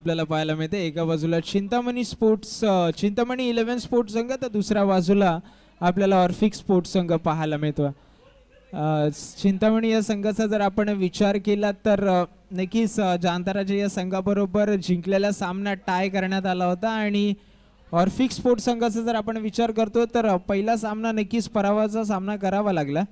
आपल्याला पाहायला मिळते. एका बाजूला चिंतामणी 11 स्पोर्ट्स संघ, तर दुसऱ्या बाजूला आपल्याला ऑर्फिक स्पोर्ट्स संघ पाहायला मिळतो. चिंतामणी या संघाचा जर आपण विचार केला तर नक्कीच जांताराच्या या संघाबरोबर जिंकलेला सामना टाय करण्यात आला होता आणि ऑर्फिक स्पोर्ट्स संघाचा जर आपण विचार करतो तर पहिला सामना नक्कीच पराभवाचा सामना करावा लागला.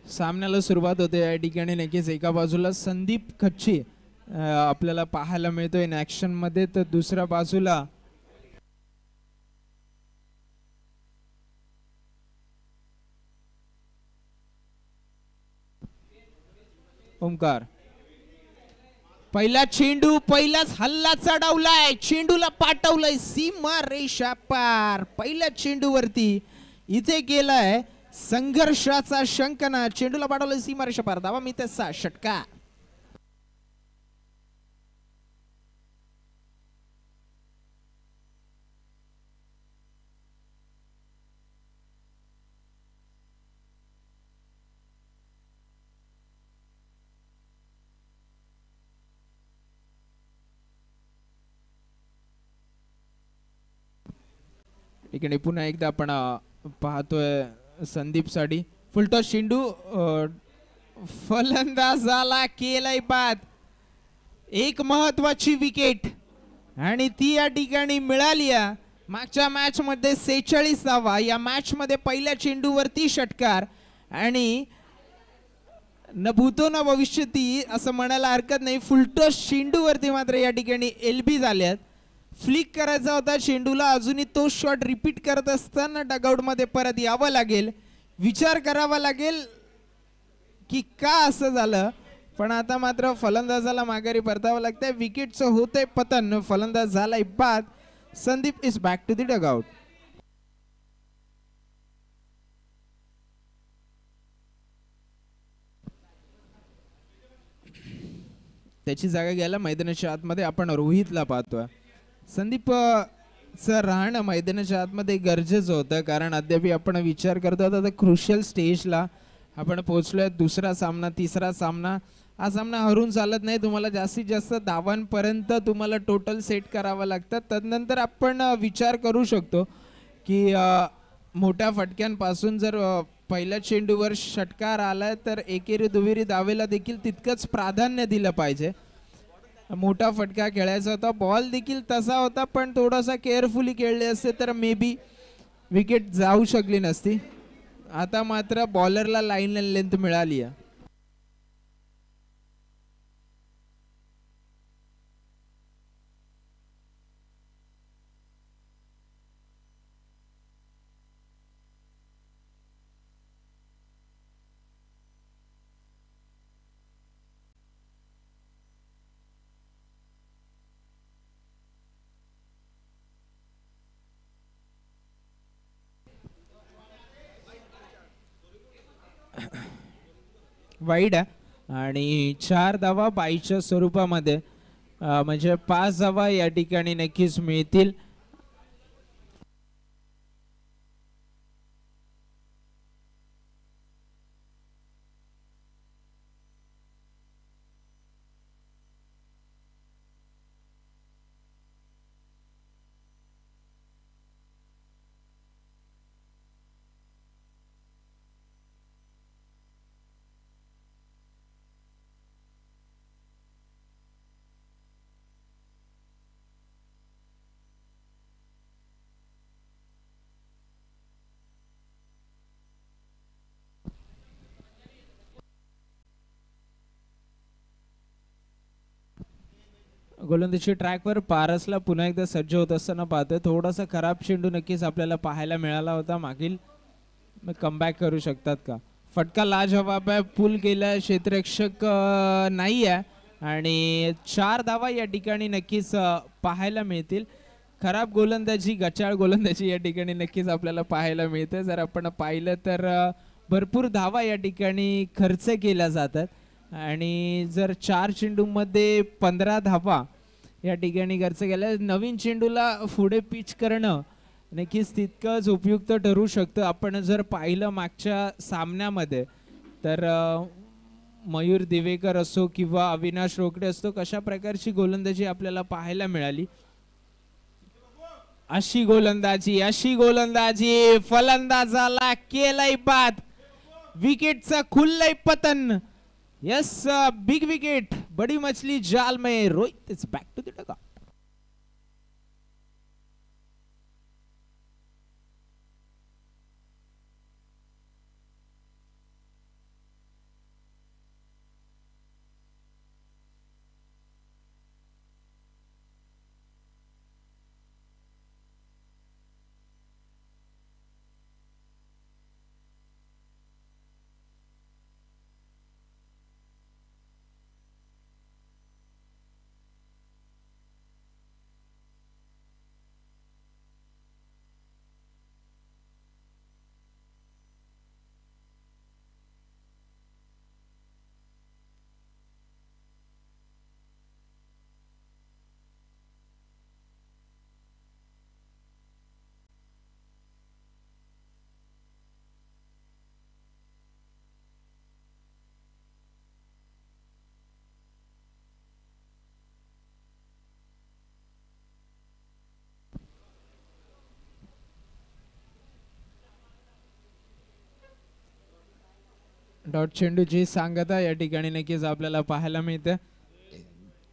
सामन्याला सुरुवात होते. या ठिकाणी नक्कीच एका बाजूला संदीप खच्ची आपल्याला पाहायला मिळतोय इन ऍक्शन मध्ये, तर दुसऱ्या बाजूला ओमकार. पहिला चेंडू, पहिलाच हल्ला चढवलाय, चेंडूला पाठवलंय सीमा रेषा पार. पहिल्या चेंडूवरती इथे केलाय संघर्षाचा शंकना, चेंडूला पाठवलंय सीमा रेषा पार. धावा मिळते 6, षटकार. इकडे पुन्हा एकदा आपण पाहतोय संदीप साठी फुलटॉस चेंडू, फलंदाजाला केलाय बाद. एक महत्वाची विकेट आणि ती या ठिकाणी मिळाली. मागच्या मॅच मध्ये 46 धावा, या मॅच मध्ये पहिल्या चेंडूवरती षटकार आणि न भूतो न भविष्यती असं म्हणायला हरकत नाही. फुलटॉस चेंडूवरती मात्र या ठिकाणी एलबी झाल्यात. फ्लिक करायचा होता चेंडूला, अजूनही तो शॉट रिपीट करत असताना डगआउट मध्ये परत यावं लागेल. विचार करावा लागेल की का असं झालं, पण आता मात्र फलंदाजाला माघारी परतावं लागतंय. विकेटचं होतंय पतन, फलंदाज झालाय बाद. Sandeep is back to the dugout. त्याची जागा घ्यायला मैदानाच्या आतमध्ये आपण रोहितला पाहतोय. संदीप चं राहणं मैदानाच्या आतमध्ये गरजेचं होतं, कारण अद्याप आपण विचार करतो आता क्रुशियल स्टेजला आपण पोहोचलोय. दुसरा सामना, तिसरा सामना, हा सामना हरून चालत नाही. तुम्हाला जास्तीत जास्त धावांपर्यंत तुम्हाला टोटल सेट करावं लागतं. तदनंतर आपण विचार करू शकतो की मोठ्या फटक्यांपासून जर पहिल्या चेंडूवर षटकार आलाय तर एकेरी दुहेरी धावेला देखील तितकंच प्राधान्य दिलं पाहिजे. मोठा फटका खेळायचा होता, बॉल देखील तसा होता, पण थोडासा केअरफुली खेळले असते तर मे बी विकेट जाऊ शकली नसती. आता मात्र बॉलरला लाईन लेंथ मिळाली आहे. वाईड आणि 4 धावा बाईच्या स्वरूपामध्ये, म्हणजे 5 धावा या ठिकाणी नक्कीच मिळतील. गोलंदाजी ट्रॅकवर पारसला पुन्हा एकदा सज्ज होत असताना पाहतोय. थोडासा खराब चेंडू नक्कीच आपल्याला पाहायला मिळाला होता मागील. कमबॅक करू शकतात का? फटका लाजवाब आहे. पुल केला, क्षेत्ररक्षक नाही आहे आणि 4 धावा या ठिकाणी नक्कीच पाहायला मिळतील. खराब गोलंदाजी, गचाळ गोलंदाजी या ठिकाणी नक्कीच आपल्याला पाहायला मिळते. जर आपण पाहिलं तर भरपूर धावा या ठिकाणी खर्च केल्या जातात आणि जर 4 चेंडूमध्ये 15 धावा या ठिकाणी खर्च केल्या, नवीन चेंडूला पुढे पिच करणं नक्कीच तितकंच उपयुक्त ठरू शकतं. आपण जर पाहिलं मागच्या सामन्यामध्ये तर मयूर दिवेकर असो किंवा अविनाश रोकडे असतो, कशा प्रकारची गोलंदाजी आपल्याला पाहायला मिळाली. अशी गोलंदाजी फलंदाजाला केलंय बाद. विकेटचं खुललंय पतन. Yes, big wicket. बडी मछली जाल में. Rohit is back to the dugout. Dot चेंडूची सांगता या ठिकाणी नक्कीच आपल्याला पाहायला मिळते.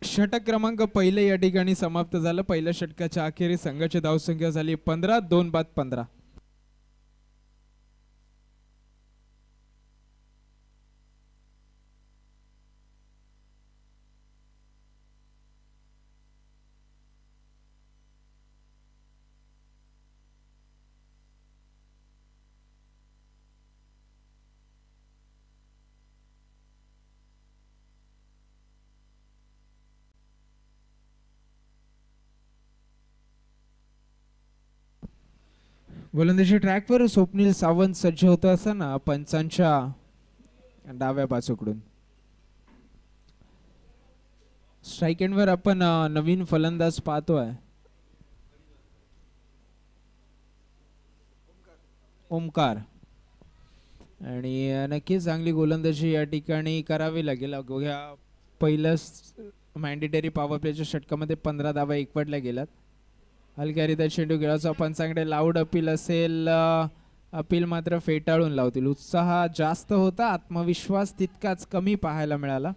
षटक क्रमांक पहिले या ठिकाणी समाप्त झालं. पहिल्या षटकाच्या अखेरी संघाची धावसंख्या झाली 15, 2 बाद 15. गोलंदाजी ट्रॅकवर स्वप्नील सावंत सज्ज होत असताना पंचांच्या डाव्या बाजूकडून स्ट्राईक एंडवर आपण नवीन फलंदाज पाहतोय. ओमकार. आणि नक्कीच चांगली गोलंदाजी या ठिकाणी करावी लागेल. पहिल्या मॅन्डेटरी पॉवर प्लेच्या षटकामध्ये 15 धावा एकवटल्या गेल्यात. हलक्यारीत्या चेंडू खेळाचा पंचांकडे लाऊड अपील असेल. अपील मात्र फेटाळून लावतील. उत्साह जास्त होता, आत्मविश्वास तितकाच कमी पाहायला मिळाला.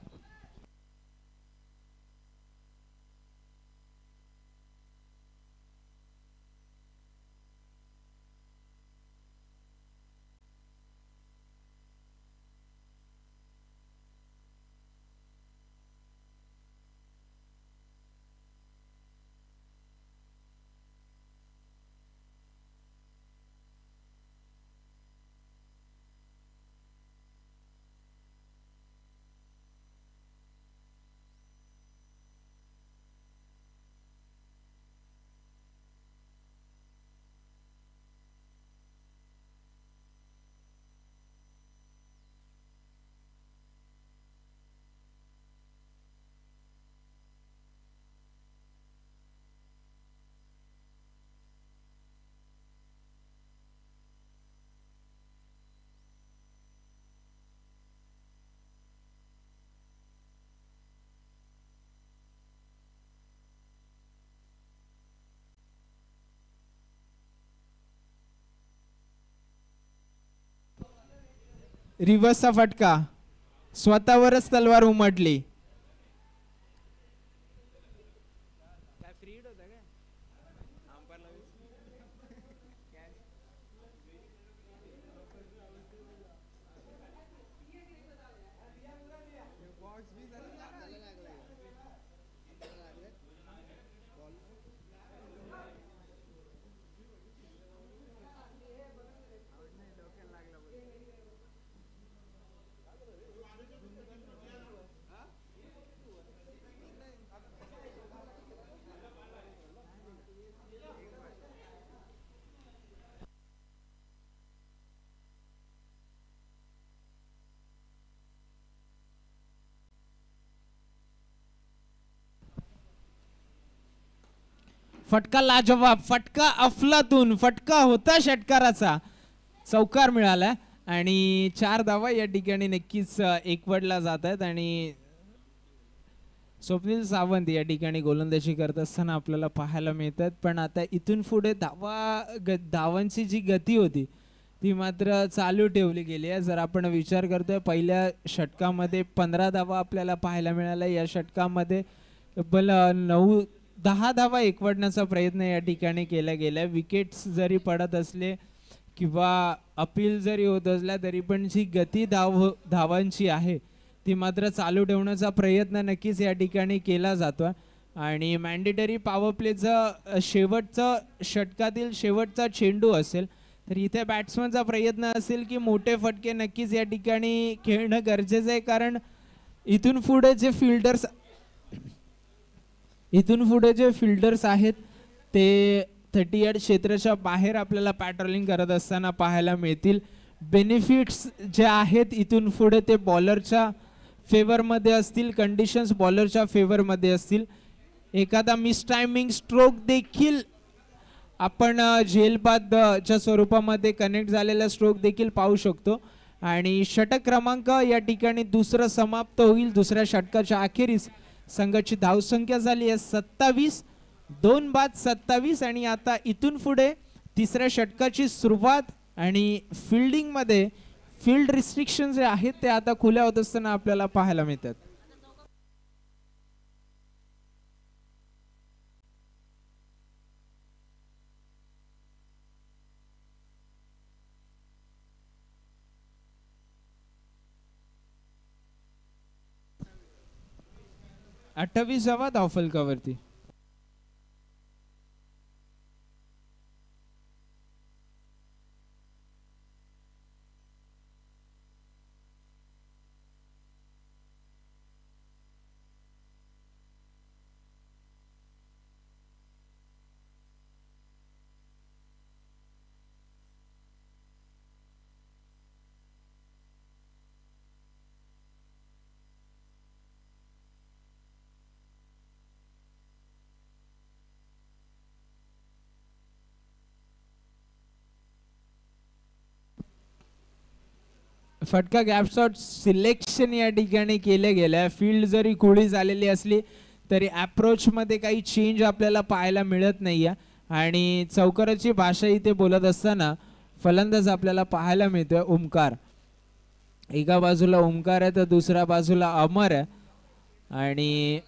रिव्हर्सचा फटका. स्वतःवरच तलवार उमटली. फटका लाजवाब, फटका अफलातून, फटका होता षटकाराचा, चौकार मिळाला आणि 4 धावा या ठिकाणी नक्कीच एकवटला जात आहेत आणि स्वप्नील सावंत या ठिकाणी गोलंदाजी करत असताना आपल्याला पाहायला मिळतात. पण आता इथून पुढे धावांची जी गती होती ती मात्र चालू ठेवली गेली आहे. जर आपण विचार करतोय पहिल्या षटकामध्ये 15 धावा आपल्याला पाहायला मिळाल्या, या षटकामध्ये तब्बल 9-10 धावा एकवटण्याचा प्रयत्न या ठिकाणी केला गेला. विकेट्स जरी पडत असले किंवा अपील जरी होत असल्या तरी पण जी गती धावांची आहे ती मात्र चालू ठेवण्याचा प्रयत्न नक्कीच या ठिकाणी केला जातो. आणि मॅन्डेटरी पॉवर प्लेचा शेवटचा षटकातील शेवटचा चेंडू असेल तर इथे बॅट्समनचा प्रयत्न असेल की मोठे फटके नक्कीच या ठिकाणी खेळणं गरजेचं आहे. कारण इथून पुढे जे फिल्डर्स आहेत ते 38 क्षेत्राच्या बाहेर आपल्याला पॅट्रोलिंग करत असताना पाहायला मिळतील. बेनिफिट्स जे आहेत इथून पुढे ते बॉलरच्या फेवरमध्ये असतील, कंडिशन्स बॉलरच्या फेवरमध्ये असतील. एखादा मिसटायमिंग स्ट्रोक देखील आपण झेलबादच्या स्वरूपामध्ये कनेक्ट झालेला स्ट्रोक देखील पाहू शकतो. आणि षटक क्रमांक या ठिकाणी दुसरं समाप्त होईल. दुसऱ्या षटकाच्या अखेरीस संघाची धावसंख्या झाली आहे 27, 2 बाद 27. आणि आता इथून पुढे तिसऱ्या षटकाची सुरुवात आणि फिल्डिंगमध्ये फील्ड रिस्ट्रिक्शन जे आहेत ते आता खुल्या होत असताना आपल्याला पाहायला मिळतात. अठ्ठावीसावा धावफलकावरती फटका गॅप शॉट सिलेक्शन या ठिकाणी केले गेले. फील्ड जरी खुली झालेली असली तरी अप्रोच मध्ये काही चेंज आपल्याला पाहायला मिळत नाहीये. आणि चौकाराची भाषा इथे बोलत असताना फलंदाज आपल्याला पाहायला मिळतोय ओमकार. एका बाजूला ओमकार आहे तर दुसऱ्या बाजूला अमर आहे. आणि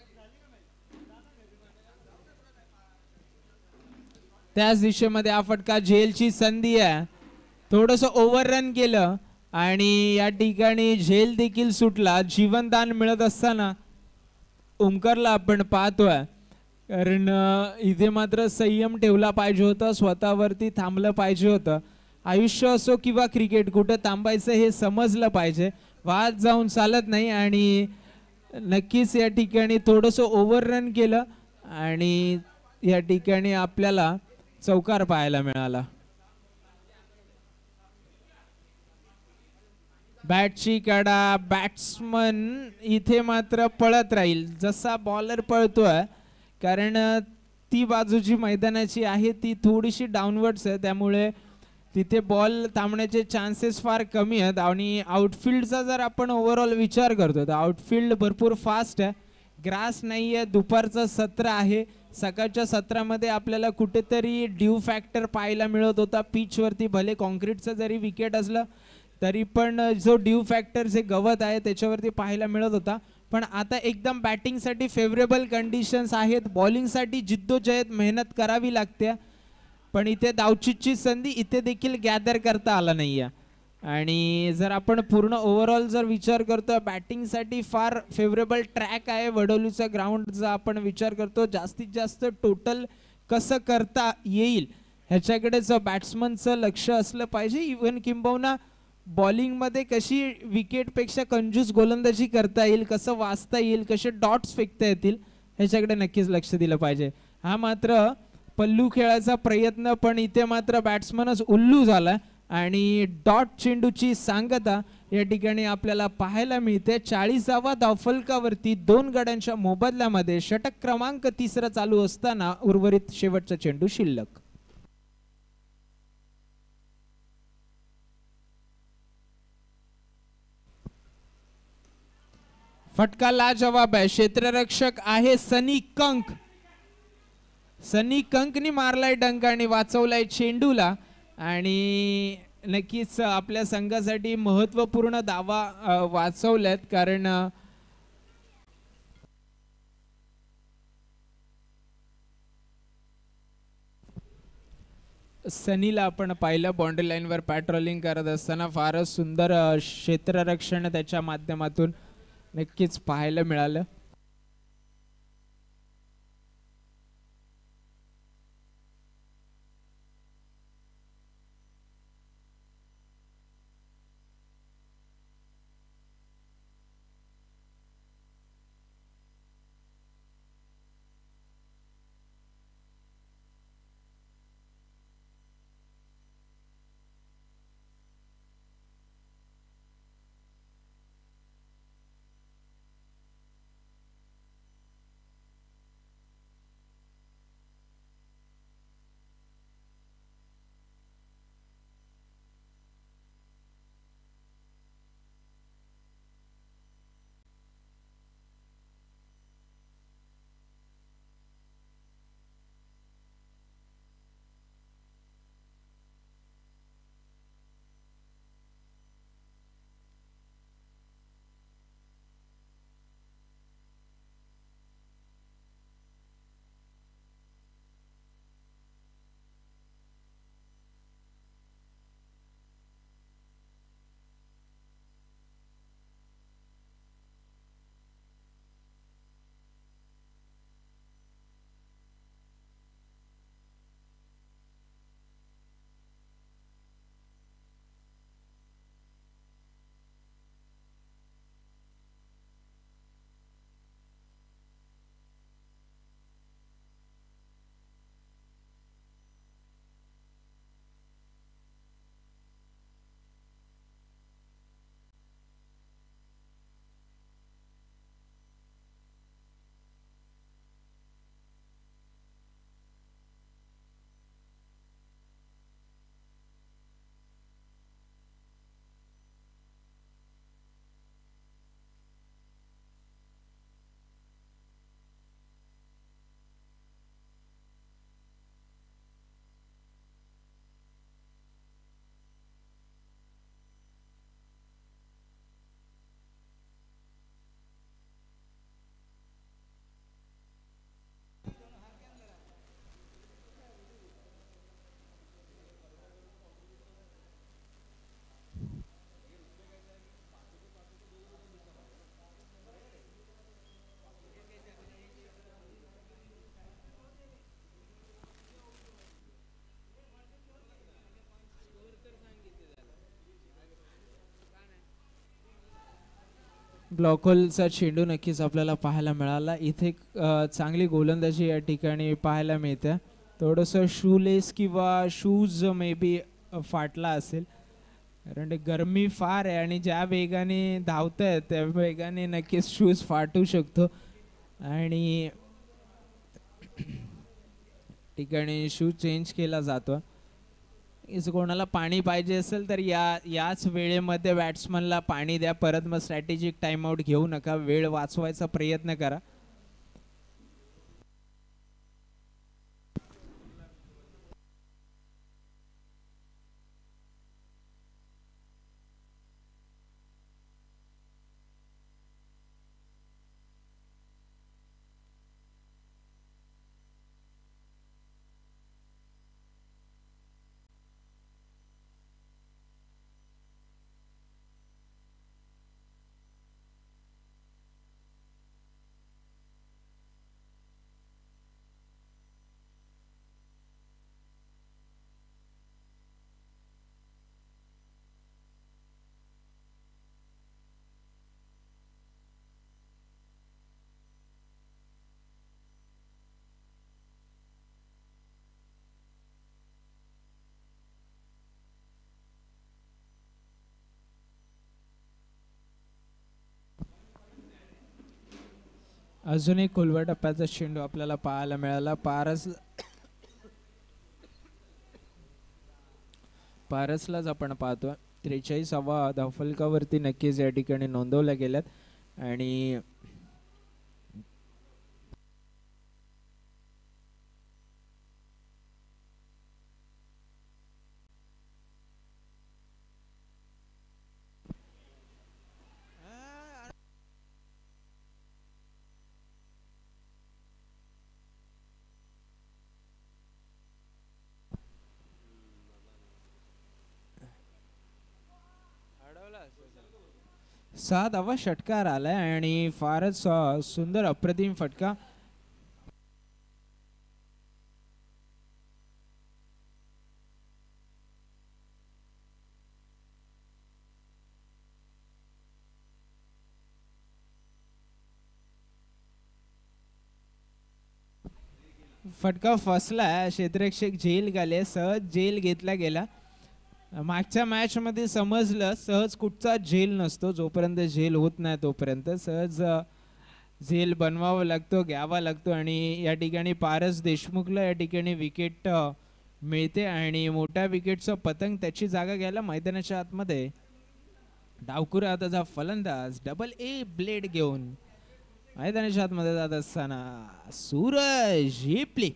त्याच दिशेमध्ये हा फटका झेलची संधी आहे. थोडस ओव्हररन केलं आणि या ठिकाणी झेल देखील सुटला. जीवनदान मिळत असताना ओमकारला आपण पाहतोय. कारण इथे मात्र संयम ठेवला पाहिजे होता, स्वतःवरती थांबलं पाहिजे होतं. आयुष्य असो किंवा क्रिकेट, कुठं थांबायचं हे समजलं पाहिजे. वाद जाऊन चालत नाही. आणि नक्कीच या ठिकाणी थोडंसं ओव्हररन केलं आणि या ठिकाणी आपल्याला चौकार पाहायला मिळाला. बॅटची कडा, बॅट्समन इथे मात्र पळत राहील जसा बॉलर पळतोय. कारण ती बाजू जी मैदानाची आहे ती थोडीशी डाऊनवर्ड्स आहे, त्यामुळे तिथे बॉल थांबण्याचे चान्सेस फार कमी आहेत. आणि आउटफील्डचा जर आपण ओव्हरऑल विचार करतो तर आउटफील्ड भरपूर फास्ट आहे. ग्रास नाही आहे, दुपारचं सत्र आहे. सकाळच्या सत्रामध्ये आपल्याला कुठेतरी ड्यू फॅक्टर पाहायला मिळत होता. पिचवरती भले कॉन्क्रीटचं जरी विकेट असलं तरी पण जो ड्यू फॅक्टर जे गवत आहे त्याच्यावरती पाहायला मिळत होता. पण आता एकदम बॅटिंगसाठी फेवरेबल कंडिशन्स आहेत. बॉलिंगसाठी जिद्दोजहद मेहनत करावी लागते. पण इथे धावचीची संधी इथे देखील गॅदर करता आला नाही आहे. आणि जर आपण पूर्ण ओव्हरऑल जर विचार करतो बॅटिंगसाठी फार फेवरेबल ट्रॅक आहे वडोलीचा ग्राउंडचा. आपण विचार करतो जास्तीत जास्त टोटल कसं करता येईल ह्याच्याकडेच बॅट्समनचं लक्ष असलं पाहिजे. इव्हन किंबहुना बॉलिंगमध्ये कशी विकेटपेक्षा कंजूस गोलंदाजी करता येईल, कसं वाचता येईल, कसे डॉट्स फेकता येतील ह्याच्याकडे नक्कीच लक्ष दिलं पाहिजे. हा मात्र पल्लू खेळायचा प्रयत्न, पण इथे मात्र बॅट्समनच उल्लू झाला आणि डॉट चेंडूची सांगता या ठिकाणी आपल्याला पाहायला मिळते. 40वा धावफलकावरती 2 गड्यांच्या मोबदल्यामध्ये षटक क्रमांक 3 चालू असताना उर्वरित शेवटचा चेंडू शिल्लक. फटका लाजवाब आहे. क्षेत्ररक्षक आहे सनी कंक. सनी कंकनी मारलाय डंक आणि वाचवलाय चेंडूला आणि नक्कीच आपल्या संघासाठी महत्वपूर्ण धावा वाचवल्यात. कारण सनीला आपण पाहिलं बाउंड्री लाईनवर पॅट्रोलिंग करत असताना फारच सुंदर क्षेत्ररक्षण त्याच्या माध्यमातून नक्कीच पाहायला मिळालं. ब्लॉक होलचा चेंडू नक्कीच आपल्याला पाहायला मिळाला. इथे चांगली गोलंदाजी या ठिकाणी पाहायला मिळते. थोडंसं शूलेस किंवा शूज मे बी फाटला असेल, कारण गरमी फार आहे आणि ज्या वेगाने धावतायत त्या वेगाने नक्कीच शूज फाटू शकतो. आणि ठिकाणी शूज चेंज केला जातो. कोणाला पाणी पाहिजे असेल तर याच वेळेमध्ये बॅट्समनला पाणी द्या. परत मग स्ट्रॅटेजिक टाइमआउट घेऊ नका. वेळ वाचवायचा प्रयत्न करा. अजून एक खोलवर टप्प्याचा चेंडू आपल्याला पाहायला मिळाला. पारसलाच आपण पाहतोय. 43वा धावफलकावरती नक्कीच या ठिकाणी नोंदवल्या गेल्यात आणि सात धावा षटकार आलाय आणि फारच सुंदर अप्रतिम फटका. फटका फसला. क्षेत्ररक्षक झेल घाले. सहज झेल घेतला गेला. मागच्या मॅच मध्ये समजलं सहज कुठचा झेल नसतो. जोपर्यंत झेल होत नाही तोपर्यंत सहज झेल बनवावा लागतो, घ्यावा लागतो आणि या ठिकाणी पारस देशमुखला या ठिकाणी विकेट मिळते आणि मोठ्या विकेटचं पतंग त्याची जागा घ्यायला मैदानाच्या आतमध्ये डावकुरा त्याचा फलंदाज डबल ए ब्लेड घेऊन मैदानाच्या आतमध्ये जात असताना सूरज हिपली.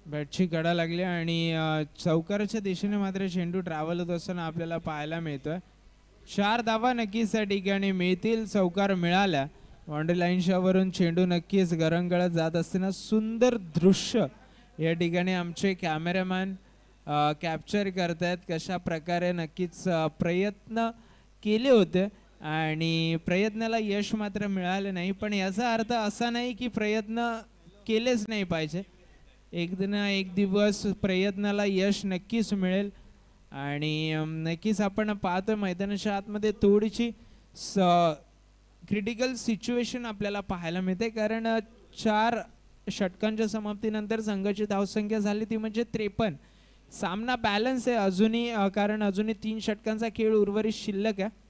बॅटची कडा लागली आणि चौकाराच्या दिशेने मात्र चेंडू ट्रॅव्हल होत असताना आपल्याला पाहायला मिळतोय. 4 धावा नक्कीच त्या ठिकाणी मिळतील. चौकार मिळाल्या. बाउंड्री लाईनच्या वरून चेंडू नक्कीच गरंगळत जात असताना सुंदर दृश्य या ठिकाणी आमचे कॅमेरामॅन कॅप्चर करतायत. कशा प्रकारे नक्कीच प्रयत्न केले होते आणि प्रयत्नाला यश मात्र मिळाले नाही. पण याचा अर्थ असा नाही की प्रयत्न केलेच नाही पाहिजे. एक ना एक दिवस प्रयत्नाला यश नक्कीच मिळेल आणि नक्कीच आपण पाहतो मैदानाच्या आतमध्ये थोडीशी क्रिटिकल सिच्युएशन आपल्याला पाहायला मिळते. कारण 4 षटकांच्या समाप्तीनंतर संघाची धावसंख्या झाली ती म्हणजे 53. सामना बॅलन्स आहे अजूनही, कारण अजूनही 3 षटकांचा खेळ उर्वरित शिल्लक आहे.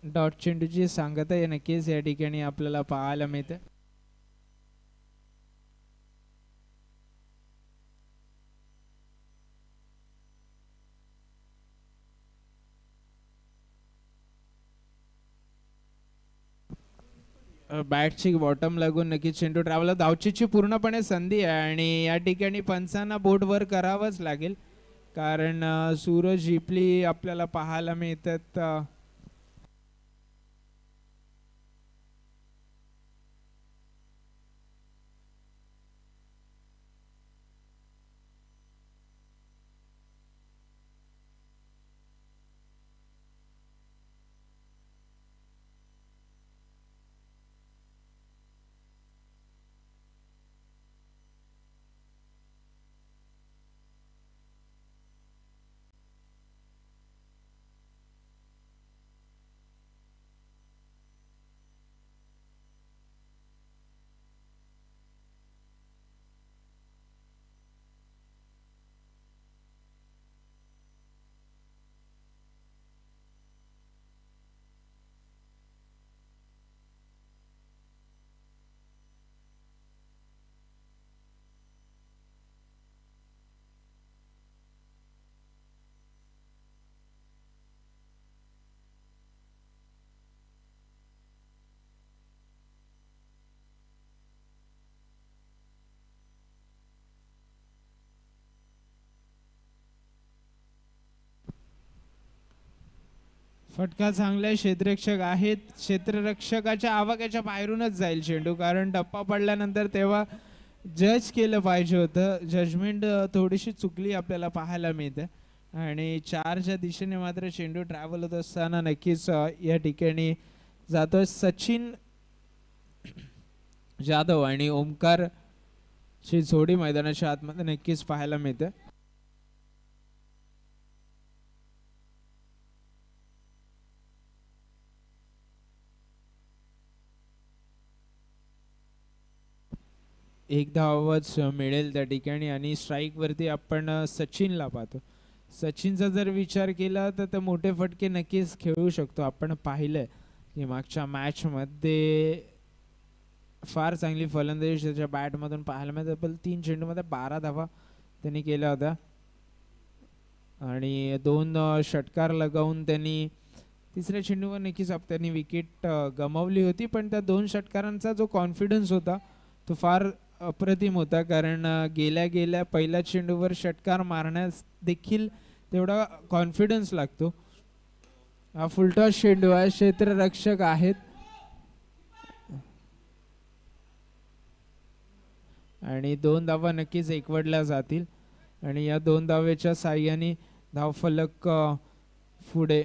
डॉट चेंडूची सांगता नक्कीच या ठिकाणी आपल्याला पाहायला मिळते. बॅटची बॉटम लागून नक्कीच चेंडू ट्रॅव्हल. धावचीची पूर्णपणे संधी आहे आणि या ठिकाणी पंचांना बोट वर करावंच लागेल कारण सूरज हिपली आपल्याला पाहायला मिळतात. फटका चांगला क्षेत्ररक्षक आहेत. क्षेत्ररक्षकाच्या आवाक्याच्या बाहेरूनच जाईल चेंडू, कारण टप्पा पडल्यानंतर तेव्हा जज केलं पाहिजे होतं. जजमेंट थोडीशी चुकली आपल्याला पाहायला मिळते. आणि 4च्या दिशेने मात्र चेंडू ट्रॅव्हल होत असताना नक्कीच या ठिकाणी जातोय सचिन जाधव आणि ओमकार ची जोडी मैदानाच्या आतमध्ये नक्कीच पाहायला मिळते. एक धावच मिळेल त्या ठिकाणी आणि स्ट्राईक वरती आपण सचिनला पाहतो. सचिनचा जर विचार केला तर ते मोठे फटके नक्कीच खेळू शकतो. आपण पाहिलंय की मागच्या मॅच मध्ये फार चांगली फलंदाजी त्याच्या बॅट मधून पाहायला मिळते. पण 3 चेंडूमध्ये 12 धावा त्यांनी केल्या होत्या आणि 2 षटकार लगावून त्यांनी तिसऱ्या चेंडूवर नक्कीच त्यांनी विकेट गमावली होती. पण त्या 2 षटकारांचा जो कॉन्फिडन्स होता तो फार अप्रतिम होता, कारण गेल्या पहिल्या चेंडूवर षटकार मारण्यास देखील तेवढा कॉन्फिडन्स लागतो. हा फुलटॉस चेंडू आहे. क्षेत्ररक्षक आहेत आणि 2 धावा नक्कीच एकवटल्या जातील आणि या 2 धावेच्या साह्याने धावफलक पुढे.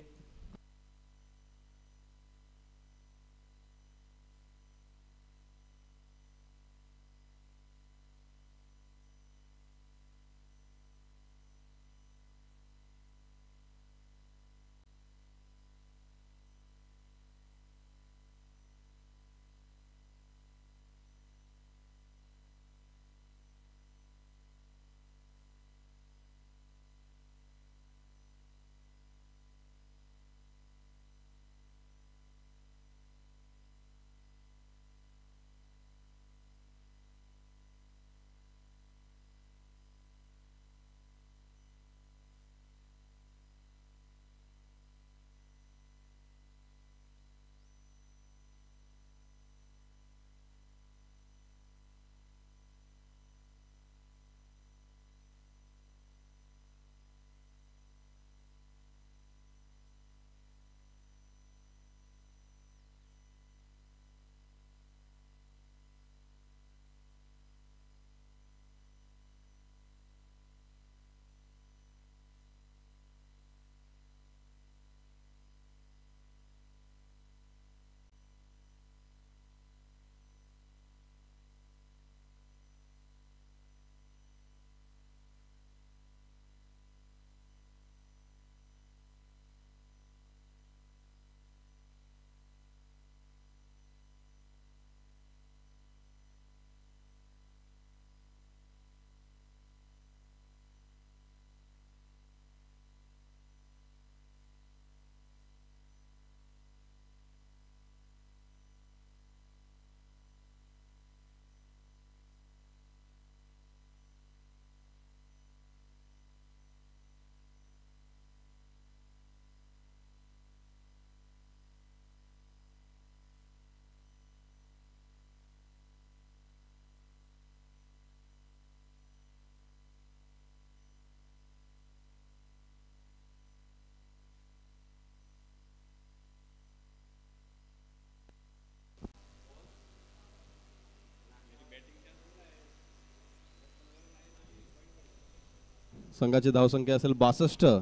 संघाची धावसंख्या असेल 62.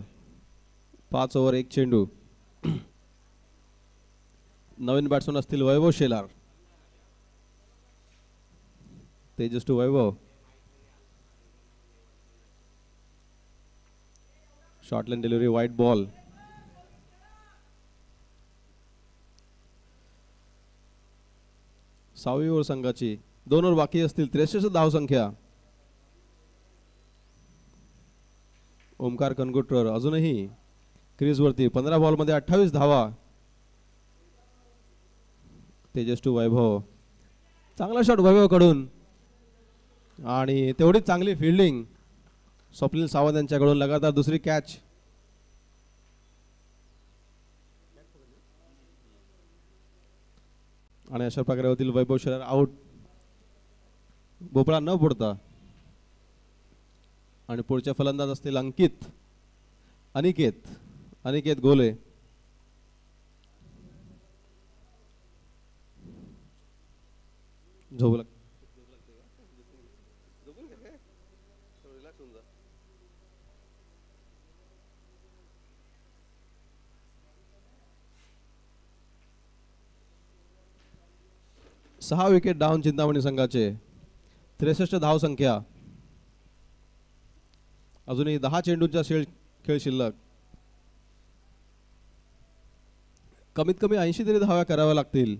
5 ओव्हर 1 चेंडू. नवीन बॅट्समन असतील Vaibhav Shelar. Tejas to Vaibhav. Short line delivery, white ball. सहावी ओव्हर संघाची. 2 ओव्हर बाकी असतील. 63 धावसंख्या. ओमकार कनगुटकर अजूनही क्रीजवरती. 15 बॉलमध्ये 28 धावा. तेजस टू वैभव. चांगला शॉट वैभव कडून आणि तेवढीच चांगली फिल्डिंग स्वप्नील सावंत यांच्याकडून. लगातार दुसरी कॅच. आणि अशा प्रकारे होतील वैभव शेलार आउट. भोपळा न बुडता. आणि पुढचे फलंदाज असतील अनिकेत गोले. झोपू लाग 6 विकेट डाऊन चिंतामणी संघाचे. 63 धाव संख्या. अजूनही 10 चेंडूंचा खेळ शिल्लक. कमीत कमी 80 तरी धावा कराव्या लागतील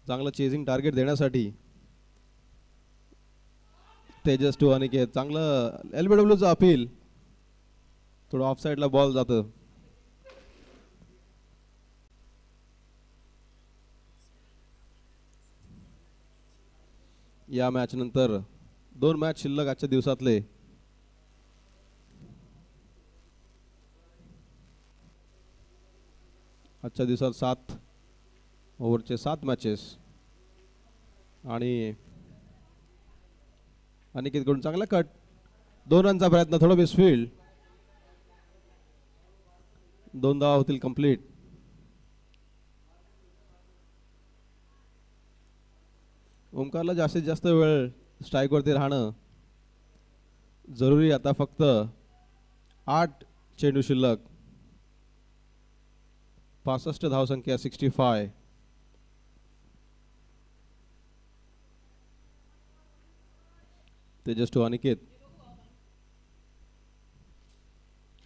चांगलं चेजिंग टार्गेट देण्यासाठी. तेजस टू अनिकेत. चांगलं LBWचं अपील. थोडं ऑफ साईडला बॉल जातं. या मॅच नंतर 2 मॅच शिल्लक आजच्या दिवसातले. आजच्या दिवसात 7 ओव्हरचे 7 मॅचेस. आणि अनिकेतकडून चांगला कट. 2 रनचा प्रयत्न. थोडं मिसफील्ड. 2 धावा होतील कंप्लीट. ओमकारला जास्तीत जास्त वेळ स्ट्राईकवरती राहणं जरुरी. आता फक्त 8 चेंडू शिल्लक. 65 धावसंख्या. 65. तेजस टू अनिकेत.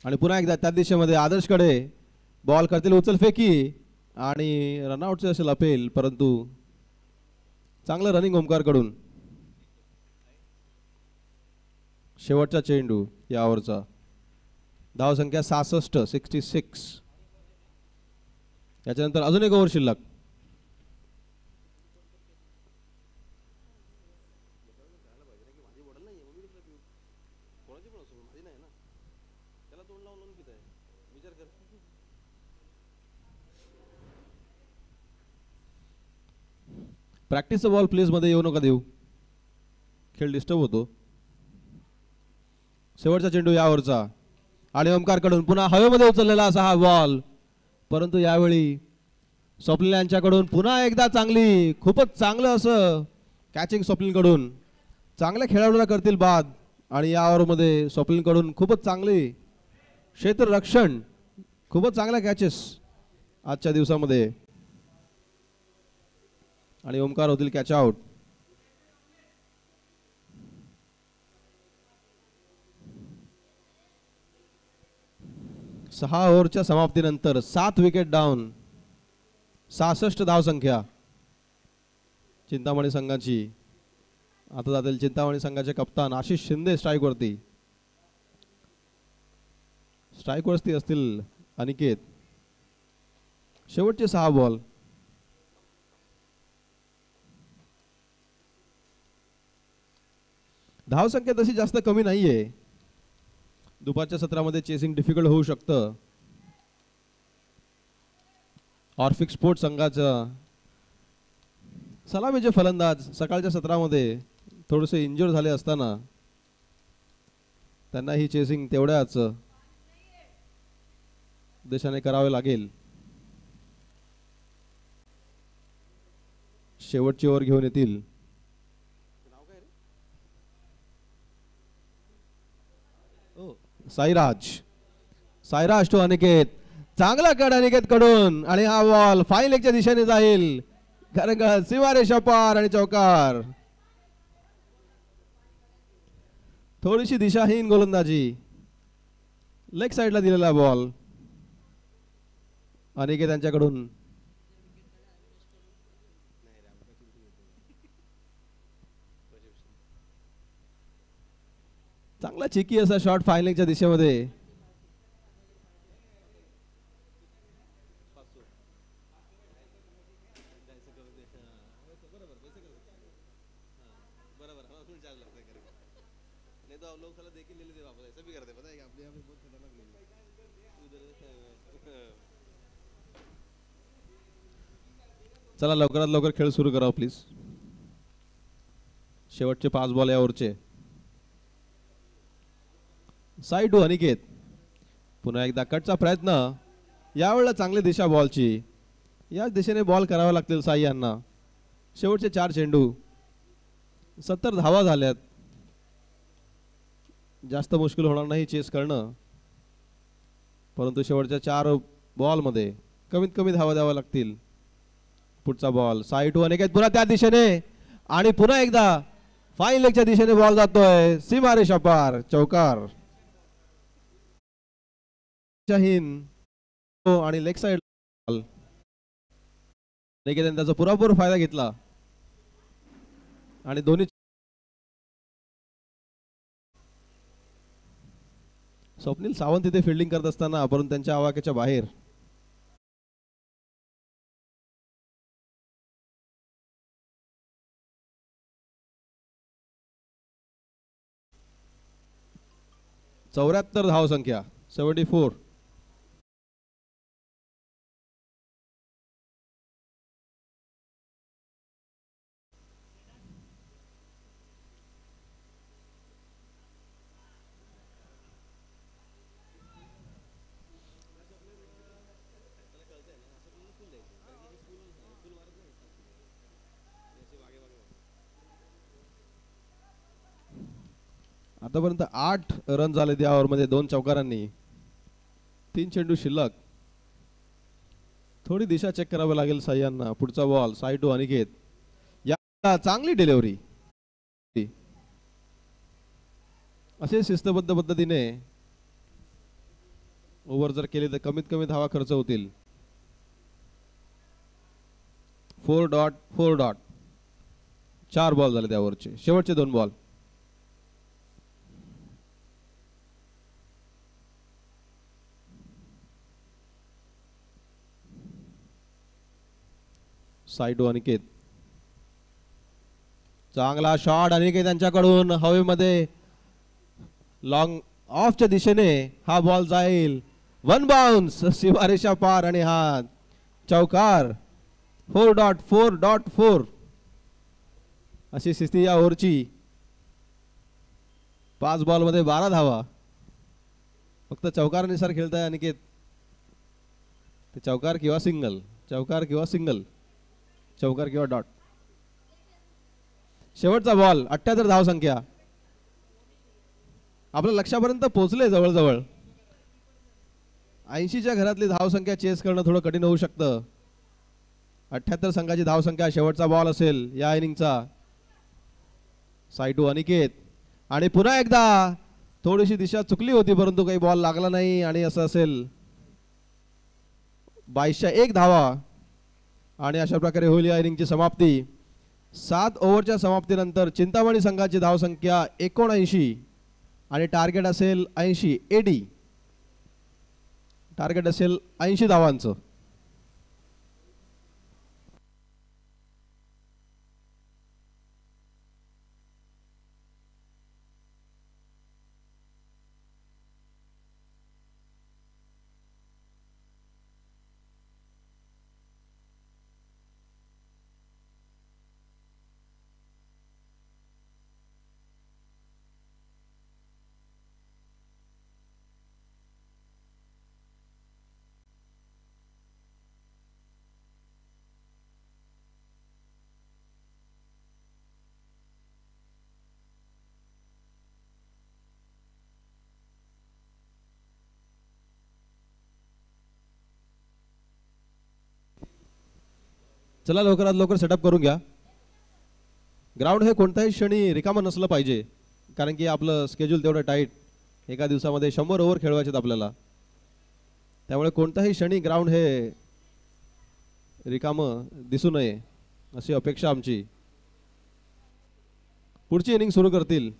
आणि पुन्हा एकदा त्या दिशेमध्ये आदर्शकडे बॉल करतील उचलफेकी आणि रनआउटचे असेल अपेल, परंतु चांगलं रनिंग ओमकार कडून. शेवटचा चेंडू या ओव्हरचा. धावसंख्या 66. याच्यानंतर अजून एक ओव्हर शिल्लक. प्रॅक्टिसचा बॉल प्लीज मध्ये येऊ नका देऊ. खेळ डिस्टर्ब होतो. शेवटचा चेंडू या ओव्हरचा आणि ओमकार कडून पुन्हा हवेमध्ये उचललेला असा हा बॉल, परंतु यावेळी स्वप्नील यांच्याकडून पुन्हा एकदा चांगली, खूपच चांगलं असं कॅचिंग स्वप्नील कडून. चांगल्या खेळाडूला करतील बाद. आणि या ओव्हरमध्ये स्वप्नील कडून खूपच चांगली क्षेत्ररक्षण, खूपच चांगल्या कॅचेस आजच्या दिवसामध्ये. आणि ओमकार होतील कॅच आउट. सहा ओव्हरच्या समाप्तीनंतर 7 विकेट डाऊन. 66 धावसंख्या चिंतामणी संघाची. आता जातील चिंतामणी संघाचे कप्तान आशिष शिंदे स्ट्राईक वरती. स्ट्राईक वरती असतील अनिकेत. शेवटचे 6 बॉल. धावसंख्या तशी जास्त कमी नाहीये. दुपारच्या सत्रामध्ये चेसिंग डिफिकल्ट होऊ शकतं. ऑर्फिक स्पोर्ट्स संघाचा सलामीचे फलंदाज सकाळच्या सत्रामध्ये थोडेसे इंजर्ड झाले असताना त्यांना ही चेसिंग तेवढ्याच देशाने करावे लागेल. शेवटची ओव्हर घेऊन येतील साईराज टू अनिकेत. चांगला कड अनिकेत कडून आणि हा बॉल फाईन लेगच्या दिशेने जाईल. कारण सीमारेषा पार आणि चौकार. थोडीशी दिशाहीन गोलंदाजी. लेग साइडला दिलेला बॉल अनिकेत यांच्याकडून. चांगला चिकी असा शॉट फाईन लेगच्या दिशेमध्ये. चला लवकरात लवकर खेळ सुरू करा प्लीज. शेवटचे 5 बॉल या ओव्हरचे. Side to Aniket. पुन्हा एकदा कटचा प्रयत्न. यावेळेला चांगली दिशा बॉलची. याच दिशेने बॉल करावा लागतील साई यांना. शेवटचे 4 चेंडू 70 धावा झाल्यात. जास्त मुश्किल होणार नाही चेस करणं, परंतु शेवटच्या 4 बॉलमध्ये कमीत कमी धावा द्याव्या लागतील. पुढचा बॉल साई टू अनिकेत पुन्हा त्या दिशेने आणि पुन्हा एकदा फाईन लेगच्या दिशेने बॉल जातोय. सीमारेषा पार, चौकार. आणि लेग साइड अनिकेतने त्याचा पुरेपूर फायदा घेतला आणि दोन्ही स्वप्नील सावंत तिथे फिल्डिंग करत असताना परंतु त्यांच्या आवाक्याच्या बाहेर. चौऱ्याहत्तर धावसंख्या 74. आतापर्यंत 8 रन झाले त्या ओव्हरमध्ये 2 चौकारांनी. 3 चेंडू शिल्लक. थोडी दिशा चेक करावी लागेल साह्यांना. पुढचा बॉल साई टू अनिकेत. या चांगली डिलिव्हरी. असे शिस्तबद्ध पद्धतीने ओव्हर जर केले तर कमीत कमी धावा खर्च होतील. 4 4 बॉल झाले त्या ओव्हरचे. शेवटचे 2 बॉल. साई टू अनिकेत. चांगला शॉट अनिकेत यांच्याकडून हवेमध्ये लॉंग ऑफच्या दिशेने हा बॉल जाईल. 1 बाउन्स सीमारेषा पार आणि हा चौकार. 4.4.4 अशी स्थिती या ओव्हरची. 5 बॉल मध्ये 12 धावा. फक्त चौकारानुसार खेळताय अनिकेत. ते चौकार किंवा सिंगल, चौकार किंवा सिंगल, चौकार किंवा डॉट. शेवटचा बॉल 78 धावसंख्या. आपल्या लक्षापर्यंत पोहोचले जवळजवळ. 80च्या घरातली धावसंख्या चेस करणं थोडं कठीण होऊ शकतं. 78 संघाची धावसंख्या. शेवटचा बॉल असेल या इनिंगचा. साई टू अनिकेत आणि पुन्हा एकदा थोडीशी दिशा चुकली होती परंतु काही बॉल लागला नाही आणि असं असेल 22 धावा आणि अशा प्रकारे होईल या इनिंगची समाप्ती. 7 ओव्हरच्या समाप्तीनंतर चिंतामणी संघाची धावसंख्या 79 आणि टार्गेट असेल 80 एडी. टार्गेट असेल 80 धावांचं. चला लवकरात लवकर सेटअप करून घ्या. ग्राउंड हे कोणत्याही क्षणी रिकामं नसलं पाहिजे कारण की आपलं स्केड्यूल तेवढं टाईट. एका दिवसामध्ये 100 ओव्हर खेळवायचे आपल्याला. त्यामुळे कोणत्याही क्षणी ग्राउंड हे रिकामं दिसू नये अशी अपेक्षा आमची. पुढची इनिंग सुरू करतील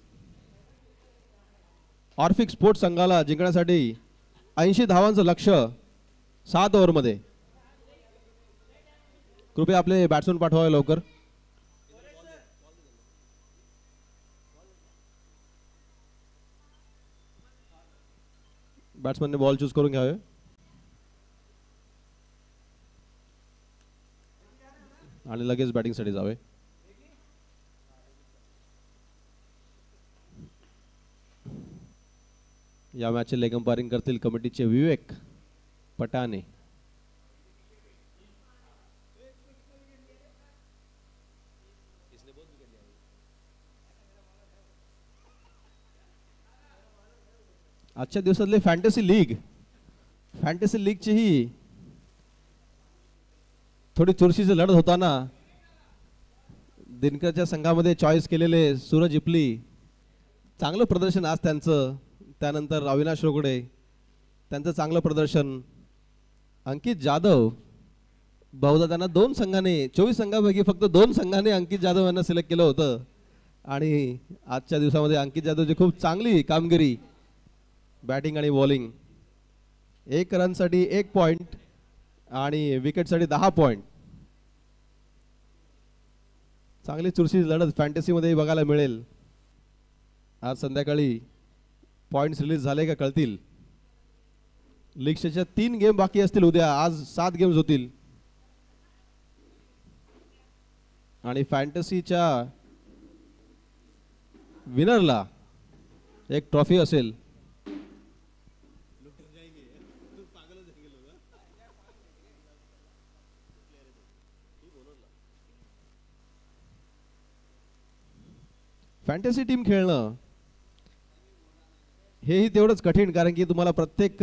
ऑर्फिक स्पोर्ट्स संघाला जिंकण्यासाठी 80 धावांचं लक्ष्य 7 ओव्हरमध्ये. कृपया आपले बॅट्समन पाठवावे लवकर. बॅट्समनने बॉल चूज करून घ्यावे. आणि लगेच बॅटिंगसाठी जावे. या मॅचचे लेग अंपायरिंग करतील कमिटीचे विवेक पटाने. आजच्या दिवसातली फॅन्टसी लीगची ही थोडी चुरशीची लढत होताना दिनकरच्या संघामध्ये चॉईस केलेले सूरज इपली चांगलं प्रदर्शन आज त्यांचं, त्यानंतर अविनाश रोकडे त्यांचं चांगलं प्रदर्शन, अंकित जाधव बहुधा त्यांना 2 संघाने 24 संघापैकी फक्त 2 संघाने अंकित जाधव यांना सिलेक्ट केलं होतं आणि आजच्या दिवसामध्ये अंकित जाधवची खूप चांगली कामगिरी बॅटिंग आणि बॉलिंग, 1 रनसाठी 1 पॉइंट आणि विकेटसाठी 10 पॉइंट. चांगली चुरशी लढत फॅन्टसीमध्ये बघायला मिळेल. आज संध्याकाळी पॉइंट्स रिलीज झाले का कळतील. लीगच्या 3 गेम बाकी असतील उद्या, आज 7 गेम्स होतील आणि फॅन्टसीच्या विनरला एक ट्रॉफी असेल. फॅन्टसी टीम खेळणं हेही तेवढंच कठीण, कारण की तुम्हाला प्रत्येक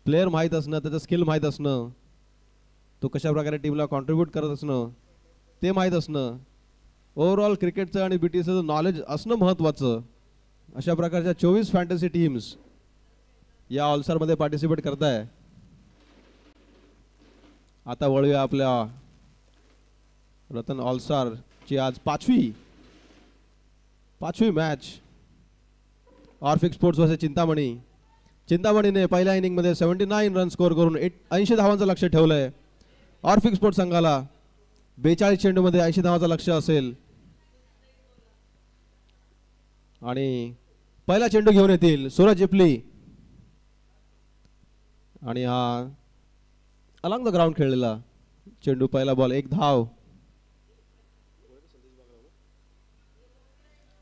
प्लेअर माहीत असणं, त्याचं स्किल माहीत असणं, तो कशा प्रकारे टीमला कॉन्ट्रीब्यूट करत असणं ते माहीत असणं, ओव्हरऑल क्रिकेटचं आणि BTचं नॉलेज असणं महत्त्वाचं. अशा प्रकारच्या 24 फॅन्टसी टीम्स या ऑलस्टारमध्ये पार्टिसिपेट करताय. आता वळूया आपल्या रतन ऑलस्टारची आज पाचवी मॅच. ऑर्फिक स्पोर्ट्स वर्सेस चिंतामणीने पहिल्या इनिंगमध्ये 79 रन स्कोर करून 80 धावांचं लक्ष्य ठेवलंय. ऑर्फिक स्पोर्ट्स संघाला 42 चेंडूमध्ये 80 धावांचं लक्ष्य असेल आणि पहिला चेंडू घेऊन येतील सूरज इपली आणि हा अलॉंग द ग्राउंड खेळलेला चेंडू, पहिला बॉल, 1 धाव.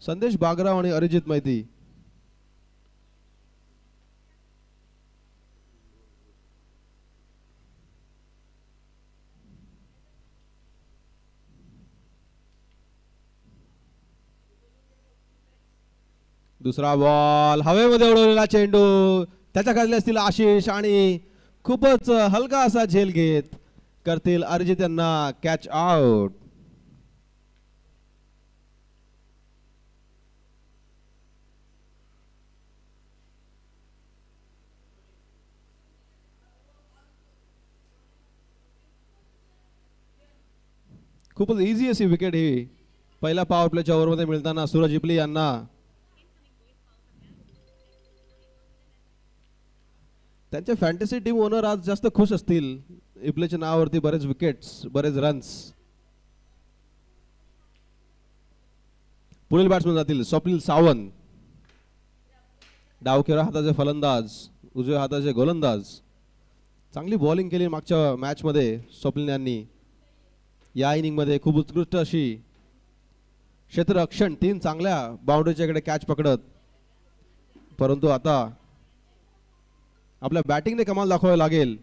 संदेश बागराव आणि अरिजित मैती दुसरा बॉल, हवेमध्ये उडवलेला चेंडू, त्याच्या खाली असतील आशिष आणि खूपच हलका असा झेल घेत करतील अरिजित यांना कॅच आउट. खूपच इझी अशी विकेट ही पहिल्या पॉवर प्लेच्या ओव्हरमध्ये मिळताना सूरज इपली यांना. त्यांचे फॅन्टसी टीम ओनर आज जास्त खुश असतील. इपलेच्या नावावरती बरेच विकेट्स, बरेच रन्स. पुढील बॅट्समन जातील स्वप्नील सावंत, डावखेरा हाताचे फलंदाज, उजव्या हाताचे गोलंदाज. चांगली बॉलिंग केली मागच्या मॅच मध्ये स्वप्नील यांनी. या इनिंग मध्ये खूप उत्कृष्ट अशी क्षेत्ररक्षण, 3 चांगल्या बाउंड्रीच्या कडे कॅच पकडत, परंतु आता आपल्या बॅटिंगने कमाल दाखवावे लागेल.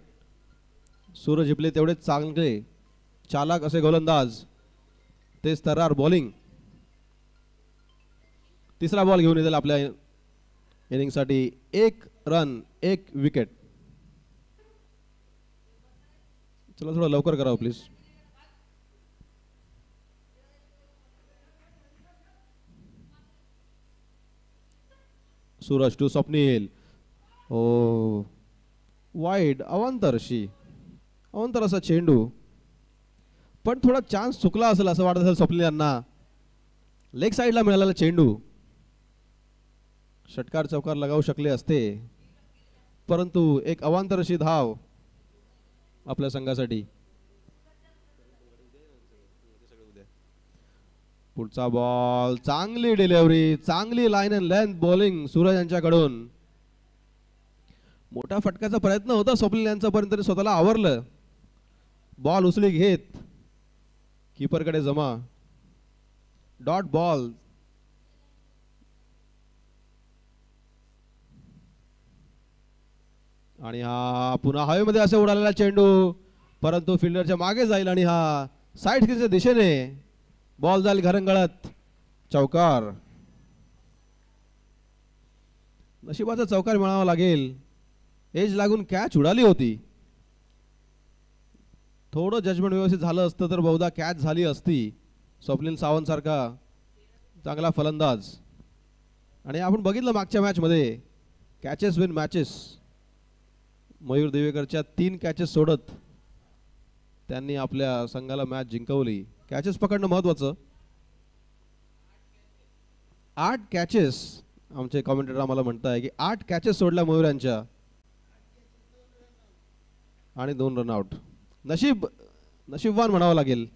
सूरज इपले तेवढेच चांगले चालाक असे गोलंदाज, तेच तर्रार बॉलिंग. तिसरा बॉल घेऊन येतील आपल्या इनिंगसाठी 1 रन 1 विकेट. चला थोडं लवकर करावं please. Suraj to Swapnil, oh wide, अवांतर असा चेंडू, पण थोडा चान्स चुकला असेल असं वाटत असेल स्वप्नील यांना. लेग साईडला मिळालेला चेंडू षटकार चौकार लगावू शकले असते, परंतु एक अवांतर अशी धाव आपल्या संघासाठी. पुढचा बॉल, चांगली डिलिव्हरी, चांगली line and length bowling Suraj यांच्याकडून. मोठा फटक्याचा प्रयत्न होता स्वप्नील यांचा, पण तरी स्वतःला आवरलं. बॉल उचली घेत कीपरकडे जमा, डॉट बॉल. आणि हा पुन्हा हवेमध्ये असे उडालेला चेंडू, परंतु फिल्डरच्या मागे जाईल आणि हा साईड स्क्रीनच्या दिशेने बॉल जाईल घरंगळत, चौकार. नशिबाचा चौकार मिळावा लागेल. एज लागून कॅच उडाली होती. थोडं जजमेंट व्यवस्थित झालं असतं तर बहुधा कॅच झाली असती. स्वप्नील सावंत सारखा चांगला फलंदाज. आणि आपण बघितलं मागच्या मॅचमध्ये कॅचेस विन मॅचेस. मयूर दिवेकरच्या 3 कॅचेस सोडत त्यांनी आपल्या संघाला मॅच जिंकवली. कॅचेस पकडणं महत्वाचं. 8 कॅचेस आमचे कॉमेंटेटर आम्हाला म्हणताय की 8 कॅचेस सोडल्या मयूर यांच्या आणि 2 रनआउट. नशीबवान म्हणावं लागेल.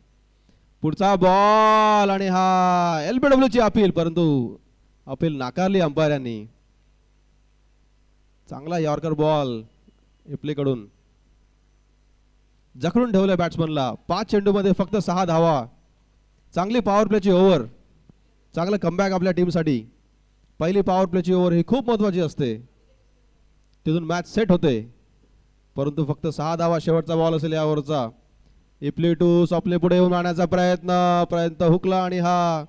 पुढचा बॉल आणि हा LBW ची अपील, परंतु अपील नाकारली अंपायरांनी. चांगला यॉर्कर बॉल इपलेकडून जखडून ठेवलं बॅट्समनला. 5 चेंडूमध्ये फक्त 6 धावा. चांगली पॉवर प्लेची ओव्हर. चांगलं कमबॅक आपल्या टीमसाठी. पहिली पॉवर प्लेची ओव्हर ही खूप महत्वाची असते. तिथून मॅच सेट होते. परंतु फक्त 6 धावा शेवटचा बॉल असेल या ओव्हरचा. इपली टू स्वप्ने पुढे येऊन आणण्याचा प्रयत्न हुकला आणि हा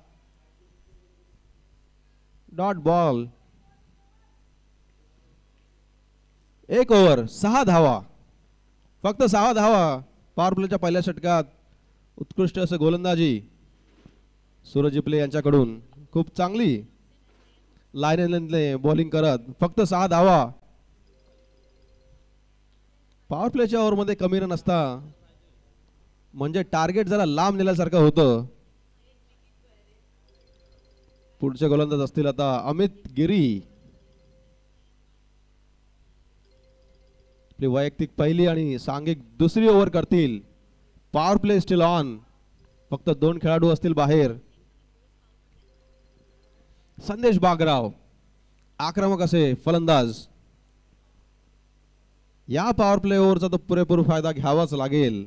डॉट बॉल. 1 ओव्हर 6 धावा. फक्त 6 धावा. पॉवर प्लेच्या पहिल्या षटकात उत्कृष्ट असं गोलंदाजी सूरज इपले यांच्याकडून. खूप चांगली लाईनने बॉलिंग करत फक्त 6 धावा. पॉवर प्लेच्या ओव्हरमध्ये कमी रन असता म्हणजे टार्गेट जरा लांब नेल्यासारखं होतं. पुढचे गोलंदाज असतील आता अमित गिरी. आपली वैयक्तिक पहिली आणि सांघिक दुसरी ओव्हर करतील. Power play steel on. फक्त 2 खेळाडू असतील बाहेर. संदेश बागराव आक्रमक असे फलंदाज. या पॉवर प्ले ओव्हरचा तो पुरेपूर फायदा घ्यावाच लागेल.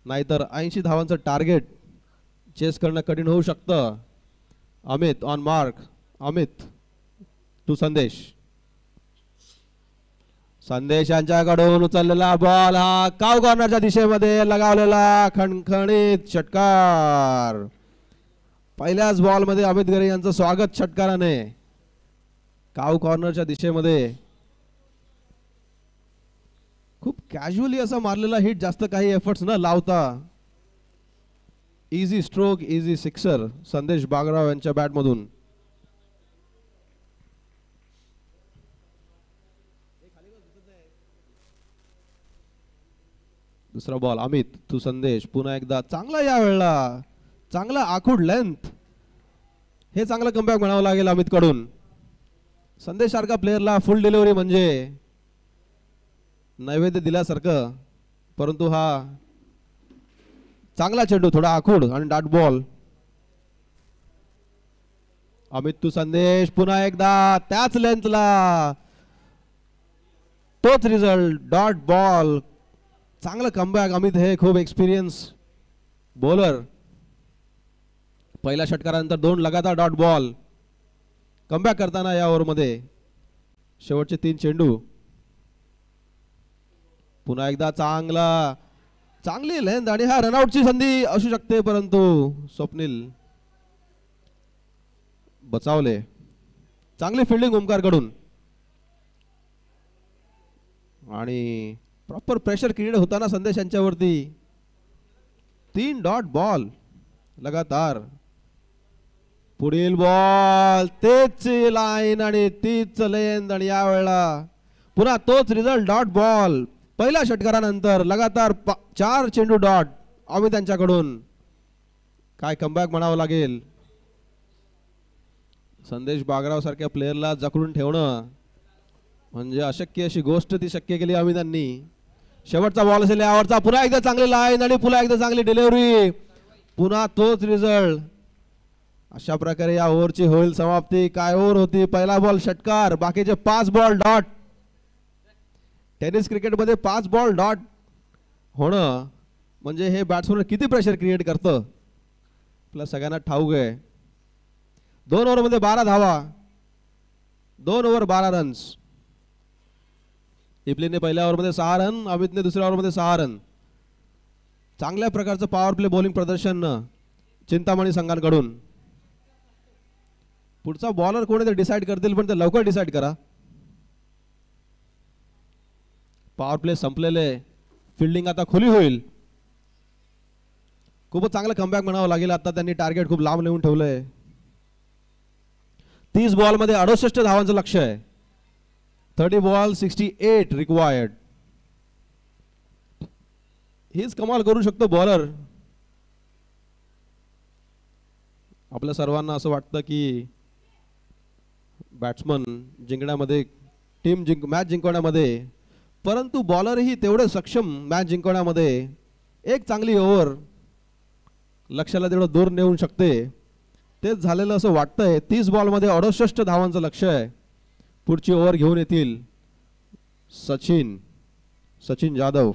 नाहीतर 80 धावांचं टार्गेट चेस करणं कठीण होऊ शकतं. Amit on mark. Amit to Sandesh. Sandesh यांच्याकडून उचललेला बॉल हा काव कॉर्नरच्या दिशेमध्ये लगावलेला खणखणीत षटकार. पहिल्याच बॉल मध्ये अमित गिरी यांचं स्वागत षटकाराने. काव कॉर्नरच्या दिशेमध्ये खूप कॅज्युअली असा मारलेला हिट. जास्त काही एफर्ट्स न लावता इझी स्ट्रोक इझी सिक्सर संदेश बागराव यांच्या बॅट मधून. दुसरा बॉल अमित टू संदेश. पुन्हा एकदा चांगला या वेळेला चांगला आखूड लेंथ. हे चांगलं कमबॅक म्हणावं लागेल अमित कडून. संदेश सारखा प्लेअरला फुल डिलिव्हरी म्हणजे नैवेद्य दिल्यासारखं. परंतु हा चांगला चेंडू थोडा आखूड आणि डॉट बॉल. अमित टू संदेश. पुन्हा एकदा त्याच लेंथला तोच रिझल्ट डॉट बॉल. चांगलं कमबॅक. अमित हे खूप एक्सपिरियन्स बॉलर. पहिल्या षटकारानंतर 2 लगातार डॉट बॉल. कमबॅक करताना या ओव्हरमध्ये शेवटचे 3 चेंडू. पुन्हा एकदा चांगली लेंथ आणि हा रनआउटची संधी असू शकते, परंतु स्वप्नील बचावले. चांगली फिल्डिंग ओमकार कडून आणि प्रॉपर प्रेशर क्रिएट होताना संदेश यांच्यावरती. 3 डॉट बॉल लगातार. पुढील बॉल तेच लाईन आणि तीच लेंथ आणि यावेळेला पुन्हा तोच रिझल्ट डॉट बॉल. पहिल्या षटकारानंतर लगातार 4 चेंडू डॉट अमित यांच्याकडून. काय कमबॅक म्हणावं लागेल. संदेश बागराव सारख्या प्लेअरला जखडून ठेवणं म्हणजे अशक्य अशी गोष्ट ती शक्य केली अमितांनी. शेवटचा बॉल असेल यावरचा. पुन्हा एकदा चांगली लाईन आणि पुन्हा एकदा चांगली डिलिव्हरी. पुन्हा तोच रिझल्ट. अशा प्रकारे या ओव्हरची होईल समाप्ती. काय ओव्हर होती. पहिला बॉल षटकार. बाकीचे 5 बॉल डॉट. टेनिस क्रिकेटमध्ये 5 बॉल डॉट होणं म्हणजे हे बॅट्समन किती प्रेशर क्रिएट करतं प्लस सगळ्यांना ठाऊक आहे. 2 ओव्हरमध्ये 12 धावा. 2 ओव्हर 12 रन्स. इपलीने पहिल्या ओव्हरमध्ये 6 रन. अमितने दुसऱ्या ओव्हरमध्ये 6 रन. चांगल्या प्रकारचं पॉवर प्ले बॉलिंग प्रदर्शन चिंतामणी संघांकडून. पुढचा बॉलर कोण आहे ते डिसाईड करतील, पण ते लवकर डिसाईड करा. पॉवर प्ले संपलेले, फिल्डिंग आता खुली होईल. खूपच चांगलं कमबॅक म्हणावं लागेल. आता त्यांनी टार्गेट खूप लांब नेऊन ठेवलंय. 30 बॉल मध्ये 68 धावांचं लक्ष्य आहे. 30 बॉल 68 रिक्वायर्ड. हीच कमाल करू शकतो बॉलर. आपल्या सर्वांना असं वाटतं की बॅट्समन जिंकण्यामध्ये, मॅच जिंकवण्यामध्ये, परंतु बॉलरही तेवढे सक्षम मॅच जिंकवण्यामध्ये. एक चांगली ओव्हर लक्ष्याला तेवढं दूर नेऊन शकते. तेच झालेलं असं वाटतंय. 30 बॉल मध्ये 68 धावांचं लक्ष्य आहे. पुढची ओव्हर घेऊन येतील सचिन जाधव.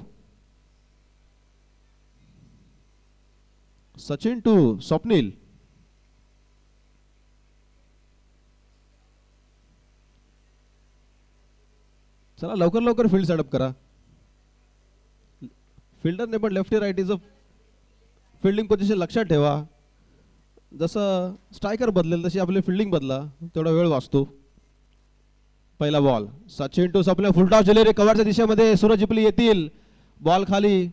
सचिन टू स्वप्नील. चला लवकर लवकर फील्ड सेटअप करा. फिल्डरने पण लेफ्टी राईटीचं फिल्डिंग पोझिशन लक्षात ठेवा. जसं स्ट्रायकर बदलेल तशी आपली फिल्डिंग बदला, तेवढा वेळ वाचतो. पहिला ball Sachin to Swapnil. Full toss दिले रे कव्हरच्या दिशेमध्ये. सूरजपली येतील. बॉल खाली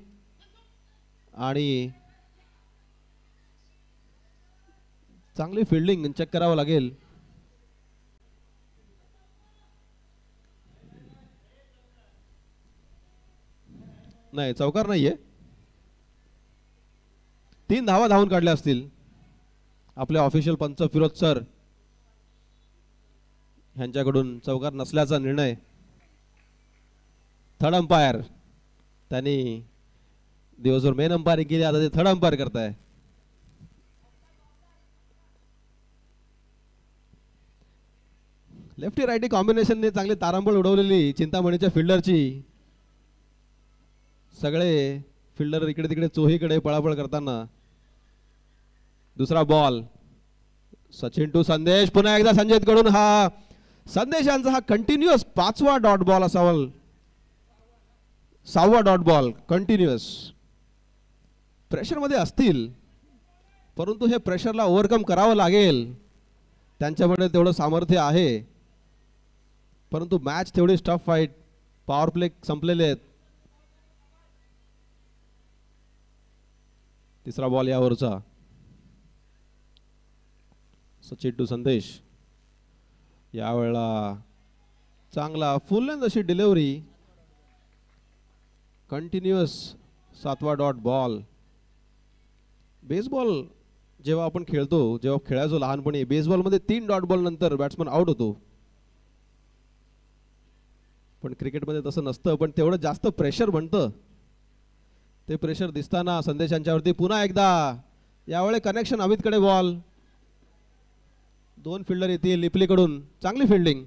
आणि चांगली फिल्डिंग चेक करावं लागेल. नाही, चौकार नाहीये. 3 धावा धावून काढल्या असतील. आपले ऑफिशियल पंच फिरोज सर यांच्याकडून चौकार नसल्याचा निर्णय. थर्ड अंपायर, त्यांनी दिवसभर मेन अंपायरिंग केली, आता ते थर्ड अंपायर करताय. लेफ्टी राईटी कॉम्बिनेशनने चांगली तारांबळ उडवलेली चिंतामणीच्या फिल्डरची. सगळे फिल्डर इकडे तिकडे चोहीकडे पळापळ करताना. दुसरा बॉल सचिन टू संदेश. पुन्हा एकदा संजय कडून हा संदेश यांचा हा कंटिन्युअस 5वा डॉट बॉल असावा. 6वा डॉट बॉल कंटिन्युअस. प्रेशर मध्ये असतील, परंतु हे प्रेशरला ओव्हरकम करावं लागेल. त्यांच्याकडे तेवढं सामर्थ्य आहे, परंतु मॅच तेवढी टफ फाईट. पॉवर प्ले संपलेले आहेत. तिसरा बॉल या ओव्हरचा. सचिन टू संदेश. यावेळेला चांगला फुल लेंथ अशी डिलिव्हरी. कंटिन्युअस 7वा डॉट बॉल. बेसबॉल जेव्हा आपण खेळतो, जेव्हा खेळायचो लहानपणी, बेसबॉलमध्ये 3 डॉट बॉल नंतर बॅट्समन आउट होतो. पण क्रिकेटमध्ये तसं नसतं, पण तेवढं जास्त प्रेशर बनतं. ते प्रेशर दिसताना संदेश यांच्यावरती. पुन्हा एकदा यावेळी कनेक्शन अमितकडे बॉल. 2 फिल्डर येतील लिपलीकडून. चांगली फिल्डिंग.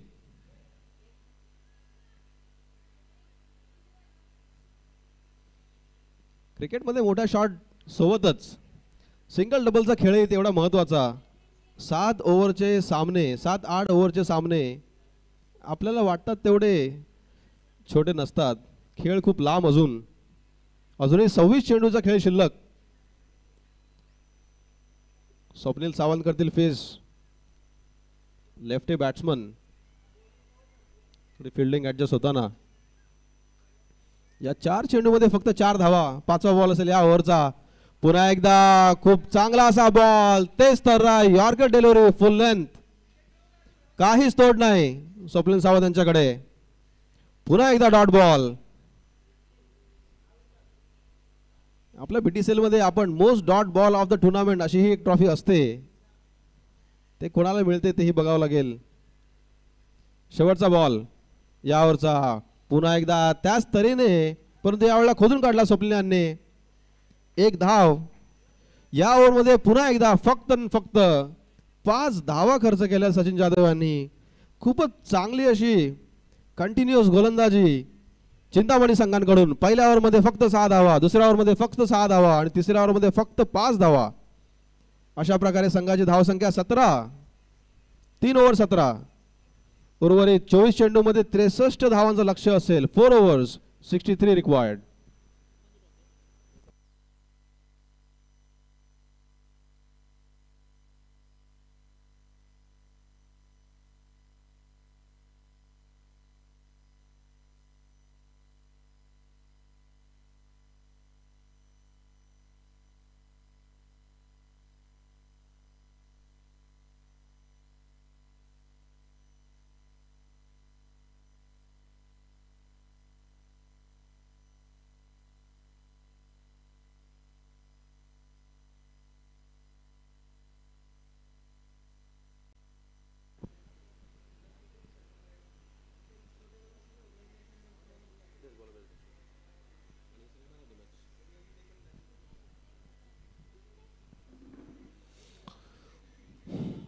क्रिकेटमध्ये मोठ्या शॉट सोबतच सिंगल डबलचा खेळही तेवढा महत्वाचा. 7 ओव्हरचे सामने, 7-8 ओव्हरचे सामने आपल्याला वाटतात तेवढे छोटे नसतात. खेळ खूप लांब. अजूनही 26 चेंडूचा खेळ शिल्लक. स्वप्नील सावंत करतील face. Lefty batsman. Fielding adjust होताना. या 4 चेंडूमध्ये फक्त 4 धावा. 5वा बॉल असेल या ओव्हरचा. पुन्हा एकदा खूप चांगला असा बॉल. तेच तर यॉर्कर डिलिव्हरी फुल लेंथ. काहीच तोड नाही स्वप्नील सावंत यांच्याकडे. पुन्हा एकदा डॉट बॉल. आपल्या बीटीसीएल मध्ये आपण most dot ball of the tournament अशी ही एक ट्रॉफी असते. ते कोणाला मिळते तेही बघावं लागेल. शेवटचा बॉल यावरचा. पुन्हा एकदा त्याच तऱ्हेने, परंतु यावेळेला खोदून काढला स्वप्नील यांनी. 1 धाव. या ओव्हरमध्ये पुन्हा एकदा फक्त 5 धावा खर्च केल्या सचिन जाधव यांनी. खूपच चांगली अशी कंटिन्युअस गोलंदाजी चिंतामणी संघांकडून. पहिल्या ओव्हरमध्ये फक्त 6 धावा, दुसऱ्या ओव्हरमध्ये फक्त 6 धावा आणि तिसऱ्या ओव्हरमध्ये फक्त 5 धावा. अशा प्रकारे संघाची धावसंख्या 17. 3 ओव्हर 17. उर्वरित 24 चेंडूमध्ये 63 धावांचं लक्ष्य असेल. 4 ओव्हर्स 63 रिक्वायर्ड.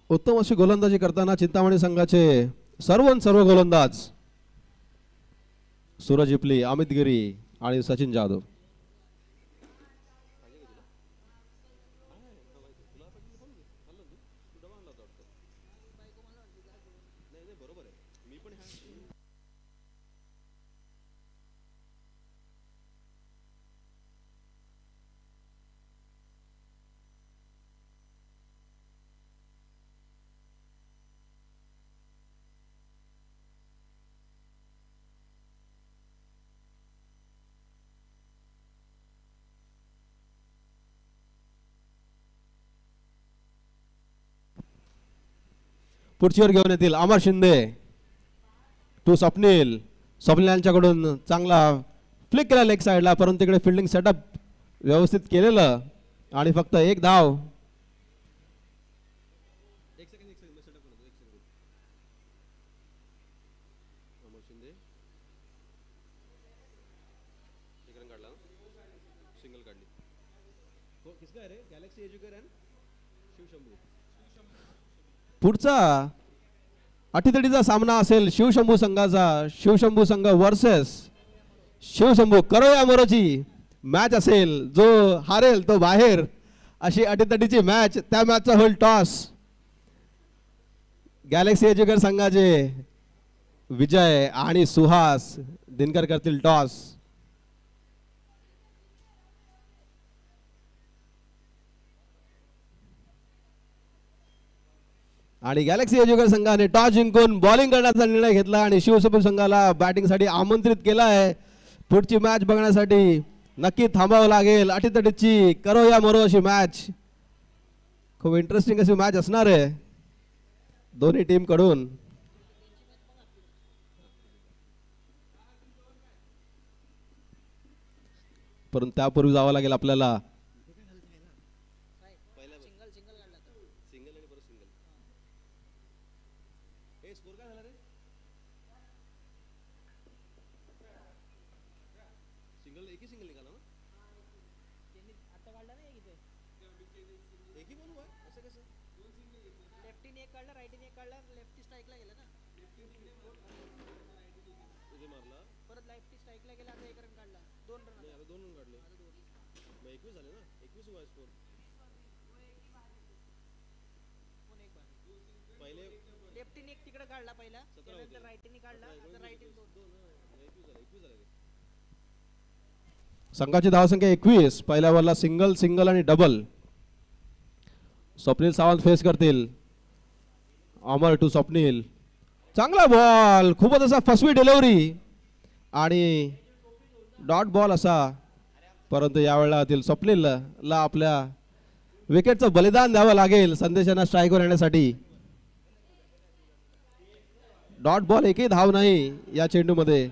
उत्तम अशी गोलंदाजी करताना चिंतामणी संघाचे सर्व गोलंदाज सूरज इपली, अमित गिरी आणि सचिन जाधव. पुढचीवर घेऊन येतील अमर शिंदे टू स्वप्नील. स्वप्नील यांच्याकडून चांगला फ्लिक केला लेग साइडला, परंतु तिकडे फिल्डिंग सेटअप व्यवस्थित केलेलं आणि फक्त एक धाव. पुढचा अटीतटीचा सामना असेल शिवशंभू संघाचा. शिवशंभू संघ वर्सेस शिवशंभू. करो या मरोची मॅच असेल, जो हारेल तो बाहेर, अशी अटीतटीची मॅच. त्या मॅचचा होईल टॉस. गॅलेक्सी एज्युकेटर संघाचे विजय आणि सुहास दिनकर करतील टॉस. आणि गॅलेक्सी एज्युकेटर संघाने टॉस जिंकून बॉलिंग करण्याचा निर्णय घेतला आणि शिवशंभू संघाला बॅटिंगसाठी आमंत्रित केलं आहे. पुढची मॅच बघण्यासाठी नक्की थांबावं लागेल. अटीतटीची करो या मरो अशी मॅच. खूप इंटरेस्टिंग अशी मॅच असणार आहे दोन्ही टीम कडून. परंतु त्यापूर्वी जावं लागेल आपल्याला संघाची धावसंख्या 21. पहिल्या बॉलला सिंगल आणि डबल. स्वप्नील सावंत फेस करतील. अमर टू स्वप्नील. चांगला बॉल, खूपच असा फसवी डिलिव्हरी आणि डॉट बॉल असा. परंतु यावेळेला स्वप्नीलला आपल्या विकेटचं बलिदान द्यावं लागेल संदेशांना स्ट्राईकवर येण्यासाठी. डॉट बॉल, एकही धाव नाही या चेंडूमध्ये.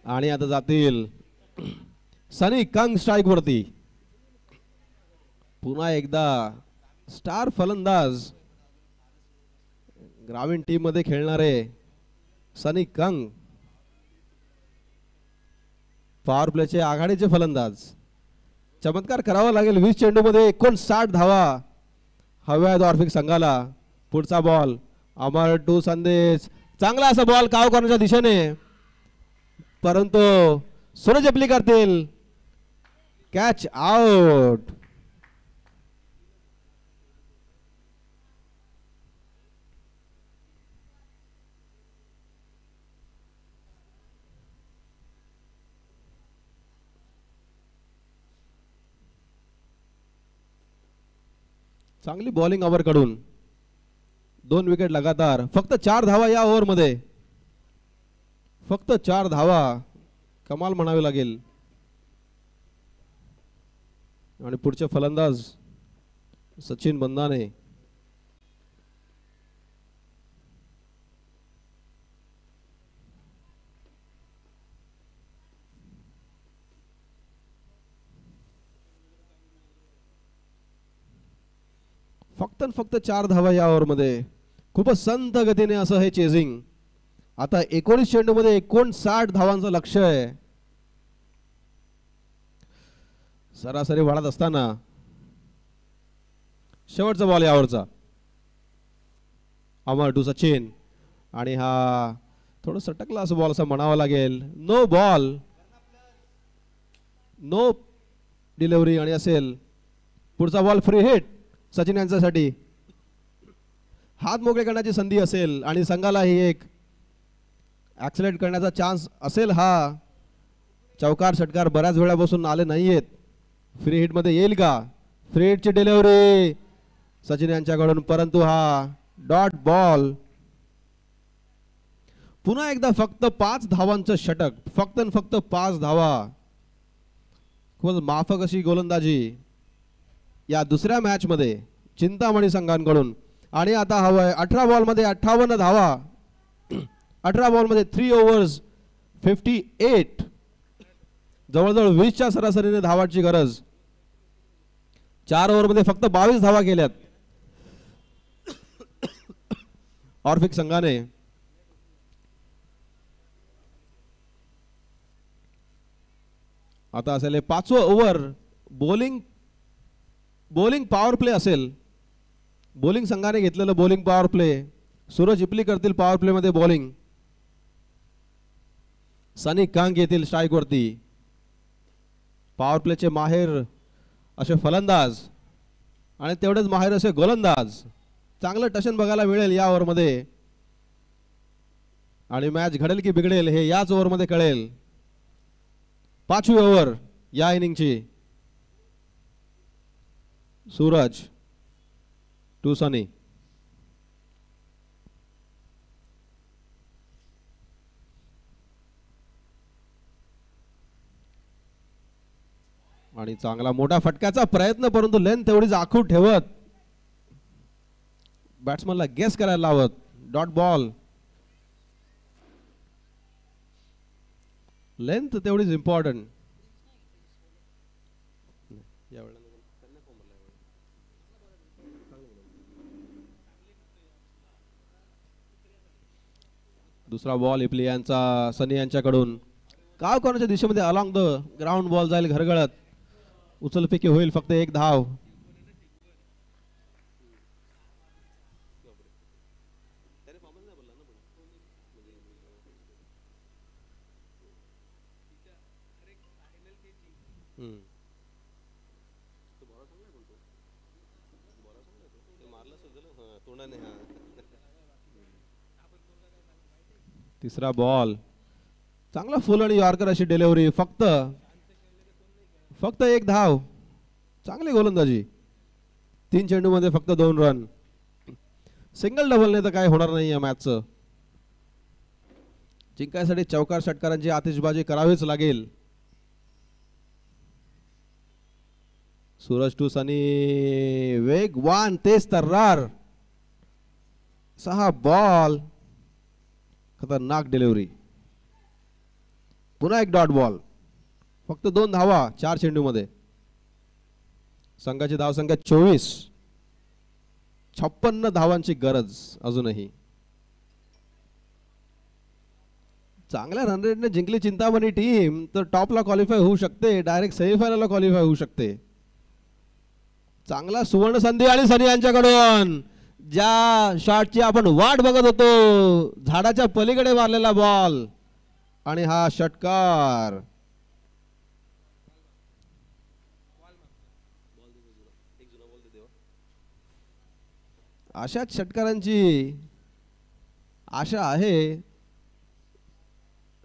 आणि आता जातील सनी कंग स्ट्राईक वरती. पुन्हा एकदा स्टार फलंदाज ग्रामीण टीम मध्ये खेळणारे सनी कंग, पॉवर प्लेचे आघाडीचे फलंदाज. चमत्कार करावा लागेल. 20 चेंडू मध्ये 59 धावा हव्या आहेत ऑर्फिक संघाला. पुढचा बॉल अमर टू संदेश. चांगला असा बॉल काव करण्याच्या दिशेने, परंतु सूरज इपली करतील कॅच आउट. चांगली बॉलिंग अमर कडून. 2 विकेट लगातार. फक्त 4 धावा या ओव्हर मध्ये. फक्त 4 धावा. कमाल म्हणावी लागेल. आणि पुढचे फलंदाज सचिन बंदाने. फक्त आणि फक्त 4 धावा या ओव्हरमध्ये. खूपच संत गतीने असं हे चेजिंग. आता 19 चेंडूमध्ये 59 धावांचं लक्ष्य आहे. सरासरी वाढत असताना शेवटचा बॉल यावरचा. अमर टू सचिन आणि हा थोडं सटकला असं बॉल असं म्हणावं लागेल. नो बॉल, नो डिलिव्हरी आणि असेल पुढचा बॉल फ्री हिट सचिन यांच्यासाठी. हात मोकळे करण्याची संधी असेल आणि संघालाही एक ॲक्सिलेट करण्याचा चान्स असेल. हा चौकार षटकार बऱ्याच वेळापासून आले नाहीयेत. फ्री हिटमध्ये येईल का? फ्री हिटची डिलिव्हरी सचिन यांच्याकडून, परंतु हा डॉट बॉल. पुन्हा एकदा फक्त 5 धावांचं षटक, फक्त आणि फक्त 5 धावा. खूपच माफक अशी गोलंदाजी या दुसऱ्या मॅच मध्ये चिंतामणी संघांकडून. आणि आता हवंय 18 बॉलमध्ये 58 धावा. 18 बॉलमध्ये 3 overs 58. जवळजवळ 20च्या सरासरीने धावाची गरज. 4 ओव्हरमध्ये फक्त 22 धावा केल्यात ऑर्फिक संघाने. आता असेल 5वं ओव्हर. बॉलिंग पॉवर प्ले असेल. बॉलिंग संघाने घेतलेलं बॉलिंग पॉवर प्ले. सूरज इपली करतील पॉवर प्ले मध्ये बॉलिंग. सनी कांग येतील स्ट्राईक वरती. पॉवर प्लेचे माहेर असे फलंदाज आणि तेवढेच माहेर असे गोलंदाज. चांगलं टशन बघायला मिळेल या ओव्हरमध्ये आणि मॅच घडेल की बिघडेल हे याच ओव्हरमध्ये कळेल. 5वी ओव्हर या इनिंगची. सूरज टू सनी. आणि चांगला मोठा फटक्याचा प्रयत्न, परंतु लेंथ तेवढीच आखूड ठेवत बॅट्समनला गेस करायला लावत. Dot ball. लेंथ तेवढीच इम्पॉर्टंट. दुसरा बॉल इपली यांचा सनी यांच्याकडून. काव कॉर्नरच्या दिशेमध्ये अलॉंग द ग्राउंड बॉल जाईल घरगळत. उचलफेकी होईल. फक्त 1 धाव. तिसरा बॉल. चांगला फुल आणि यॉर्कर अशी डिलिव्हरी. फक्त 1 धाव. चांगली गोलंदाजी. 3 चेंडूमध्ये फक्त 2 रन. सिंगल डबलने तर काय होणार नाही या मॅचचं. जिंकायसाठी चौकार षटकारांची आतिषबाजी करावीच लागेल. सूरज टू सनी. वेगवान तेज तर्रार. 6 बॉल. खतरनाक डिलिव्हरी. पुन्हा 1 डॉट बॉल. फक्त 2 धावा 4 चेंडूमध्ये. संघाची धावसंख्या 24. 56 धावांची गरज अजूनही. चांगल्या रन रेटने जिंकली चिंतामणी टीम तर टॉपला क्वालिफाय होऊ शकते. डायरेक्ट सेमीफायनलला क्वालिफाय होऊ शकते. चांगला सुवर्ण संधी आणि सनी यांच्याकडून. ज्या शॉटची आपण वाट बघत होतो. झाडाच्या पलीकडे मारलेला बॉल आणि हा षटकार. अशाच षटकारांची आशा आहे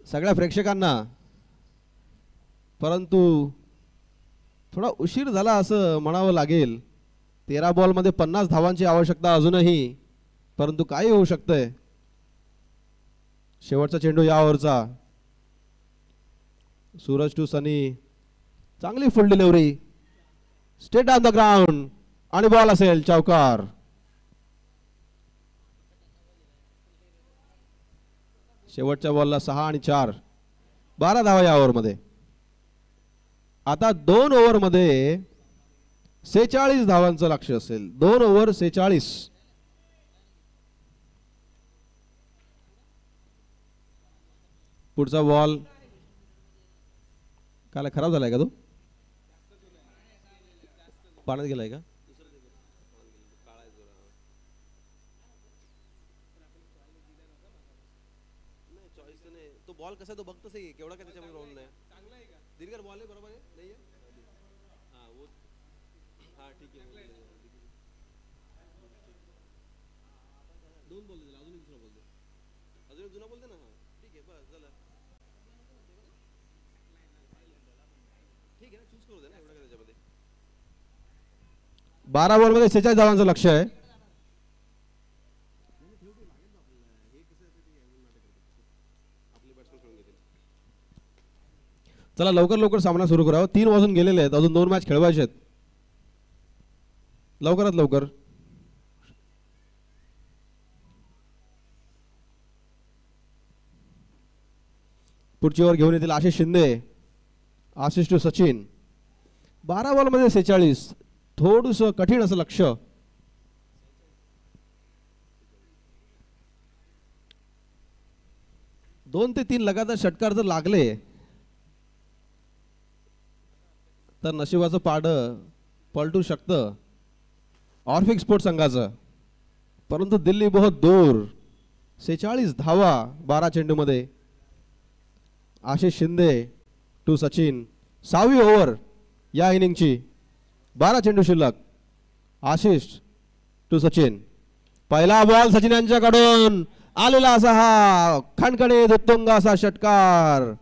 सगळ्या प्रेक्षकांना, परंतु थोडा उशीर झाला असं म्हणावं लागेल. 13 बॉलमध्ये 50 धावांची आवश्यकता अजूनही, परंतु काही होऊ शकतंय. शेवटचा चेंडू या ओव्हरचा. सूरज टू सनी. चांगली फुल delivery. Straight on the ground आणि बॉल असेल चौकार. शेवटच्या बॉलला 6 आणि 4. 12 धावा या ओव्हरमध्ये. आता 2 ओव्हरमध्ये 46 धावांचं लक्ष असेल. 2 ओव्हर 46. पुढचा बॉल काल खराब झालाय का तो? पाण्यात गेलाय का? तो बॉल कसा तो बघतोस केवढा काय त्याच्यामध्ये राऊंड नाही. दिनकर बॉल आहे बरोबर आहे नाही आहे. हां वो हां ठीक आहे. दोन बोलले त्याला अजून एक दुसरा बोलते. अजून एक जुना बोलते ना. हां ठीक आहे बस झालं. ठीक आहे ना चूज करू दे ना एवढं काय त्याच्यामध्ये. 12 बॉलमध्ये 46 धावांचं लक्ष आहे. चला लवकर लवकर सामना सुरू करावा. 3 वाजून गेलेले आहेत. अजून 2 मॅच खेळवायचे आहेत. लवकरात लवकर. पुढची ओव्हर घेऊन येतील आशिष शिंदे. आशिष टू सचिन. 12 बॉलमध्ये 46. थोडंसं कठीण असं लक्ष. 2 ते 3 लगातार षटकार जर लागले तर नशिबाचं पारडं पलटू शकतं ऑर्फिक स्पोर्ट्स संघाचं. परंतु दिल्ली बहुत दूर. 46 धावा 12 चेंडूमध्ये. आशिष शिंदे टू सचिन. 6वी ओव्हर या इनिंगची. 12 चेंडू शिल्लक. आशिष टू सचिन. पहिला बॉल सचिन यांच्याकडून आलेला असा हा खणखणीत उत्तुंग असा षटकार.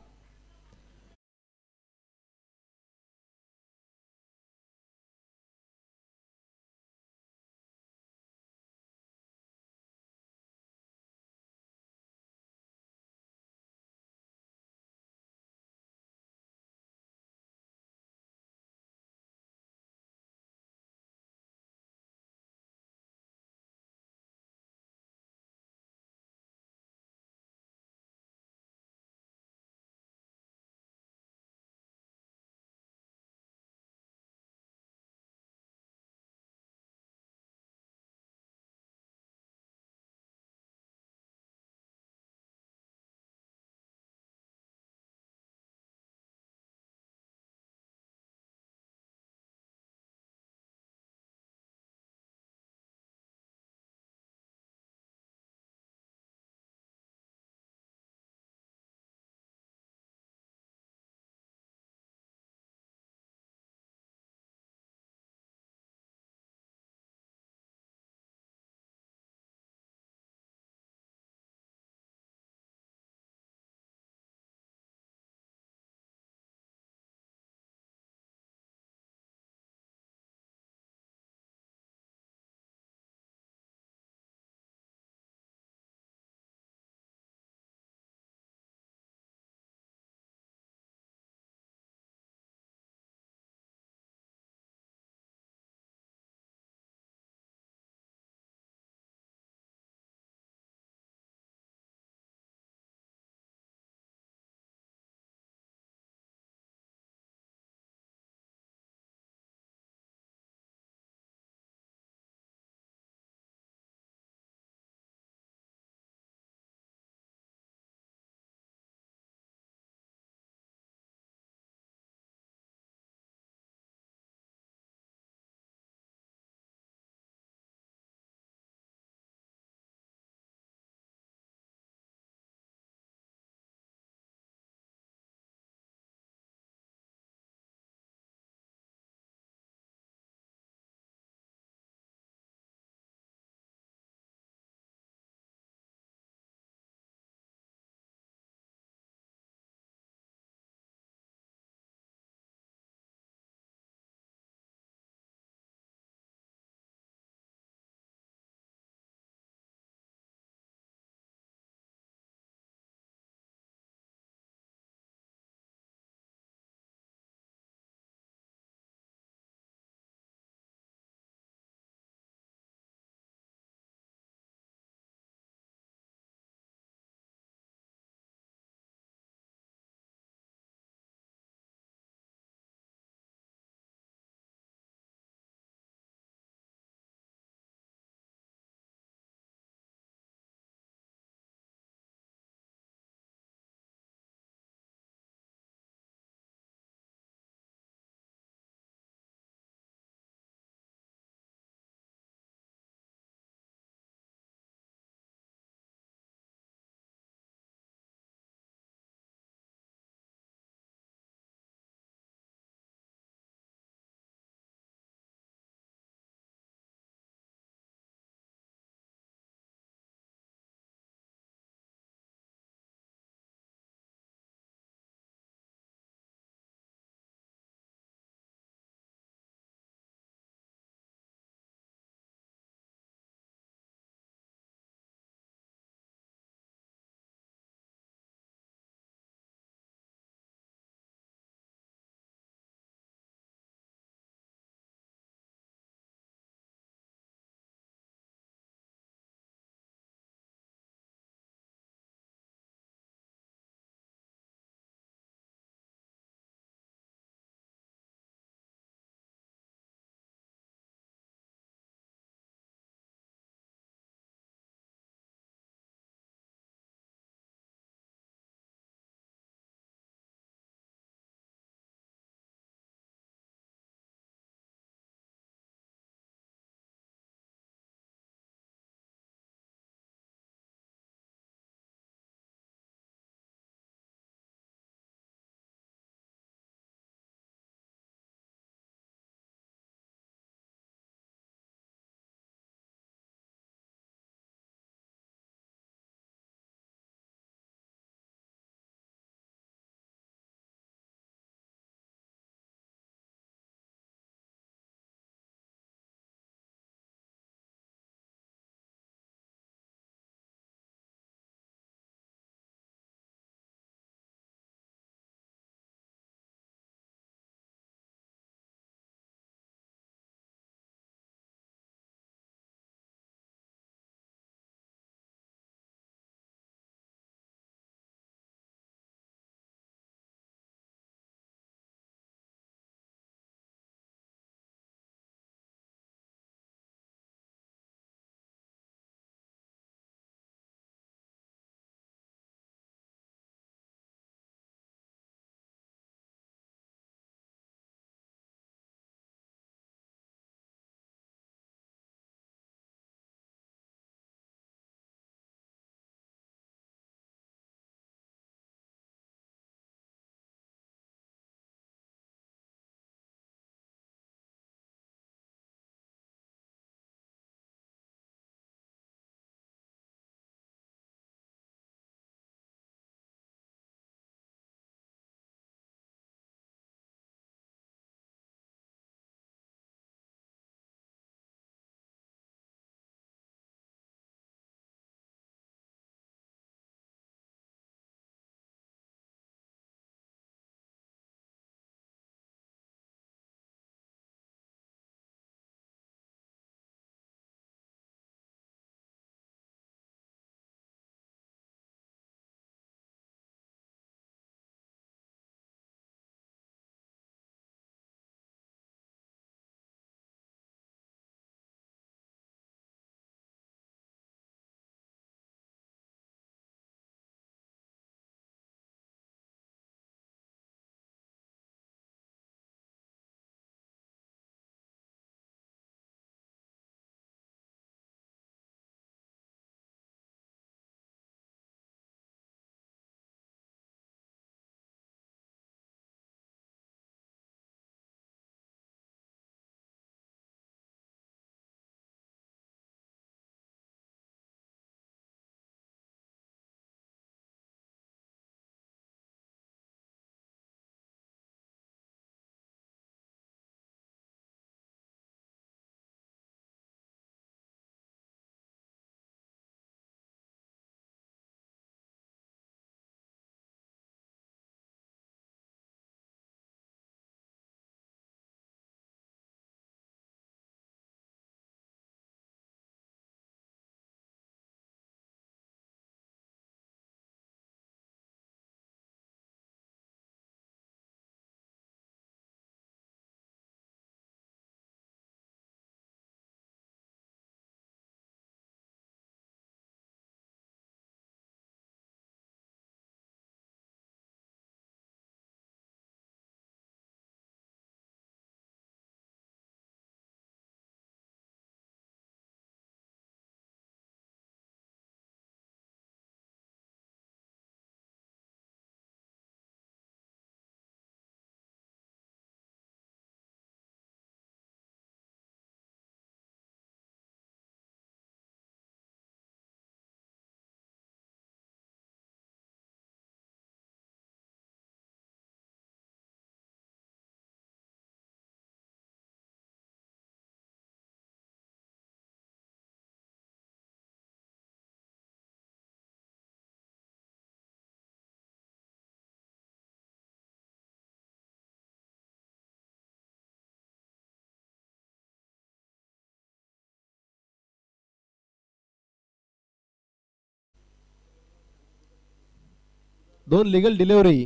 2 लिगल डिलिव्हरी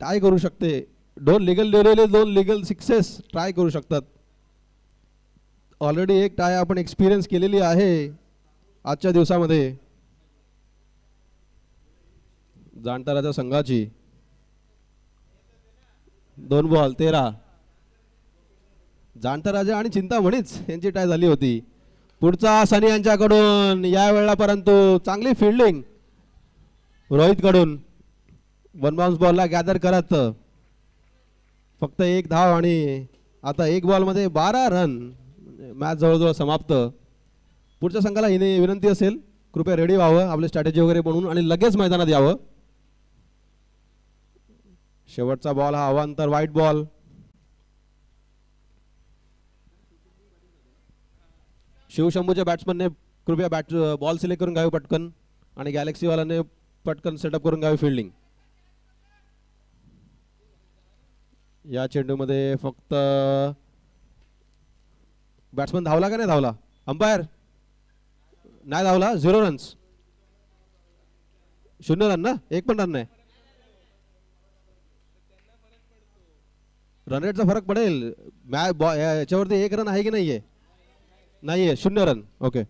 ट्राय करू शकते. 2 legal delivery, 2 legal sixes try करू शकतात. ऑलरेडी एक टाय आपण एक्सपिरियन्स केलेली आहे आजच्या दिवसामध्ये जाणताराच्या संघाची. 2 बॉल 13. जाणताराजा आणि चिंतामणीच यांची टाय झाली होती. पुढचा सनी यांच्याकडून या वेळेला, परंतु चांगली फिल्डिंग रोहित कडून. 1 बाउन्स बॉलला गॅदर करत फक्त 1 धाव आणि आता 1 बॉल मध्ये 12 रन. मॅच जवळजवळ समाप्त. पुढच्या संघाला ही विनंती असेल, कृपया रेडी व्हावं, आपली स्ट्रॅटेजी वगैरे बनवून आणि लगेच मैदानात यावं. शेवटचा बॉल हा अवांतर व्हाईट बॉल. शिवशंभूच्या बॅट्समनने कृपया बॉल सिलेक्ट करून घ्यावी पटकन आणि गॅलेक्सी वाल्याने पटकन सेटअप करून घ्यावी फिल्डिंग. या चेंडूमध्ये फक्त बॅट्समन धावला का नाही धावला? अंपायर नाही धावला. 0 रन्स. 0 रन ना, 1 पण रन नाही. रन रेटचा फरक पडेल. याच्यावरती 1 रन आहे की नाहीये? नाहीये. 0 रन. ओके.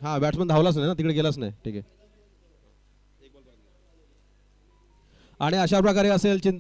हा, बॅट्समन धावलाच नाही ना, तिकडे गेलाच नाही. ठीक आहे. आणि अशा प्रकारे असेल चिंता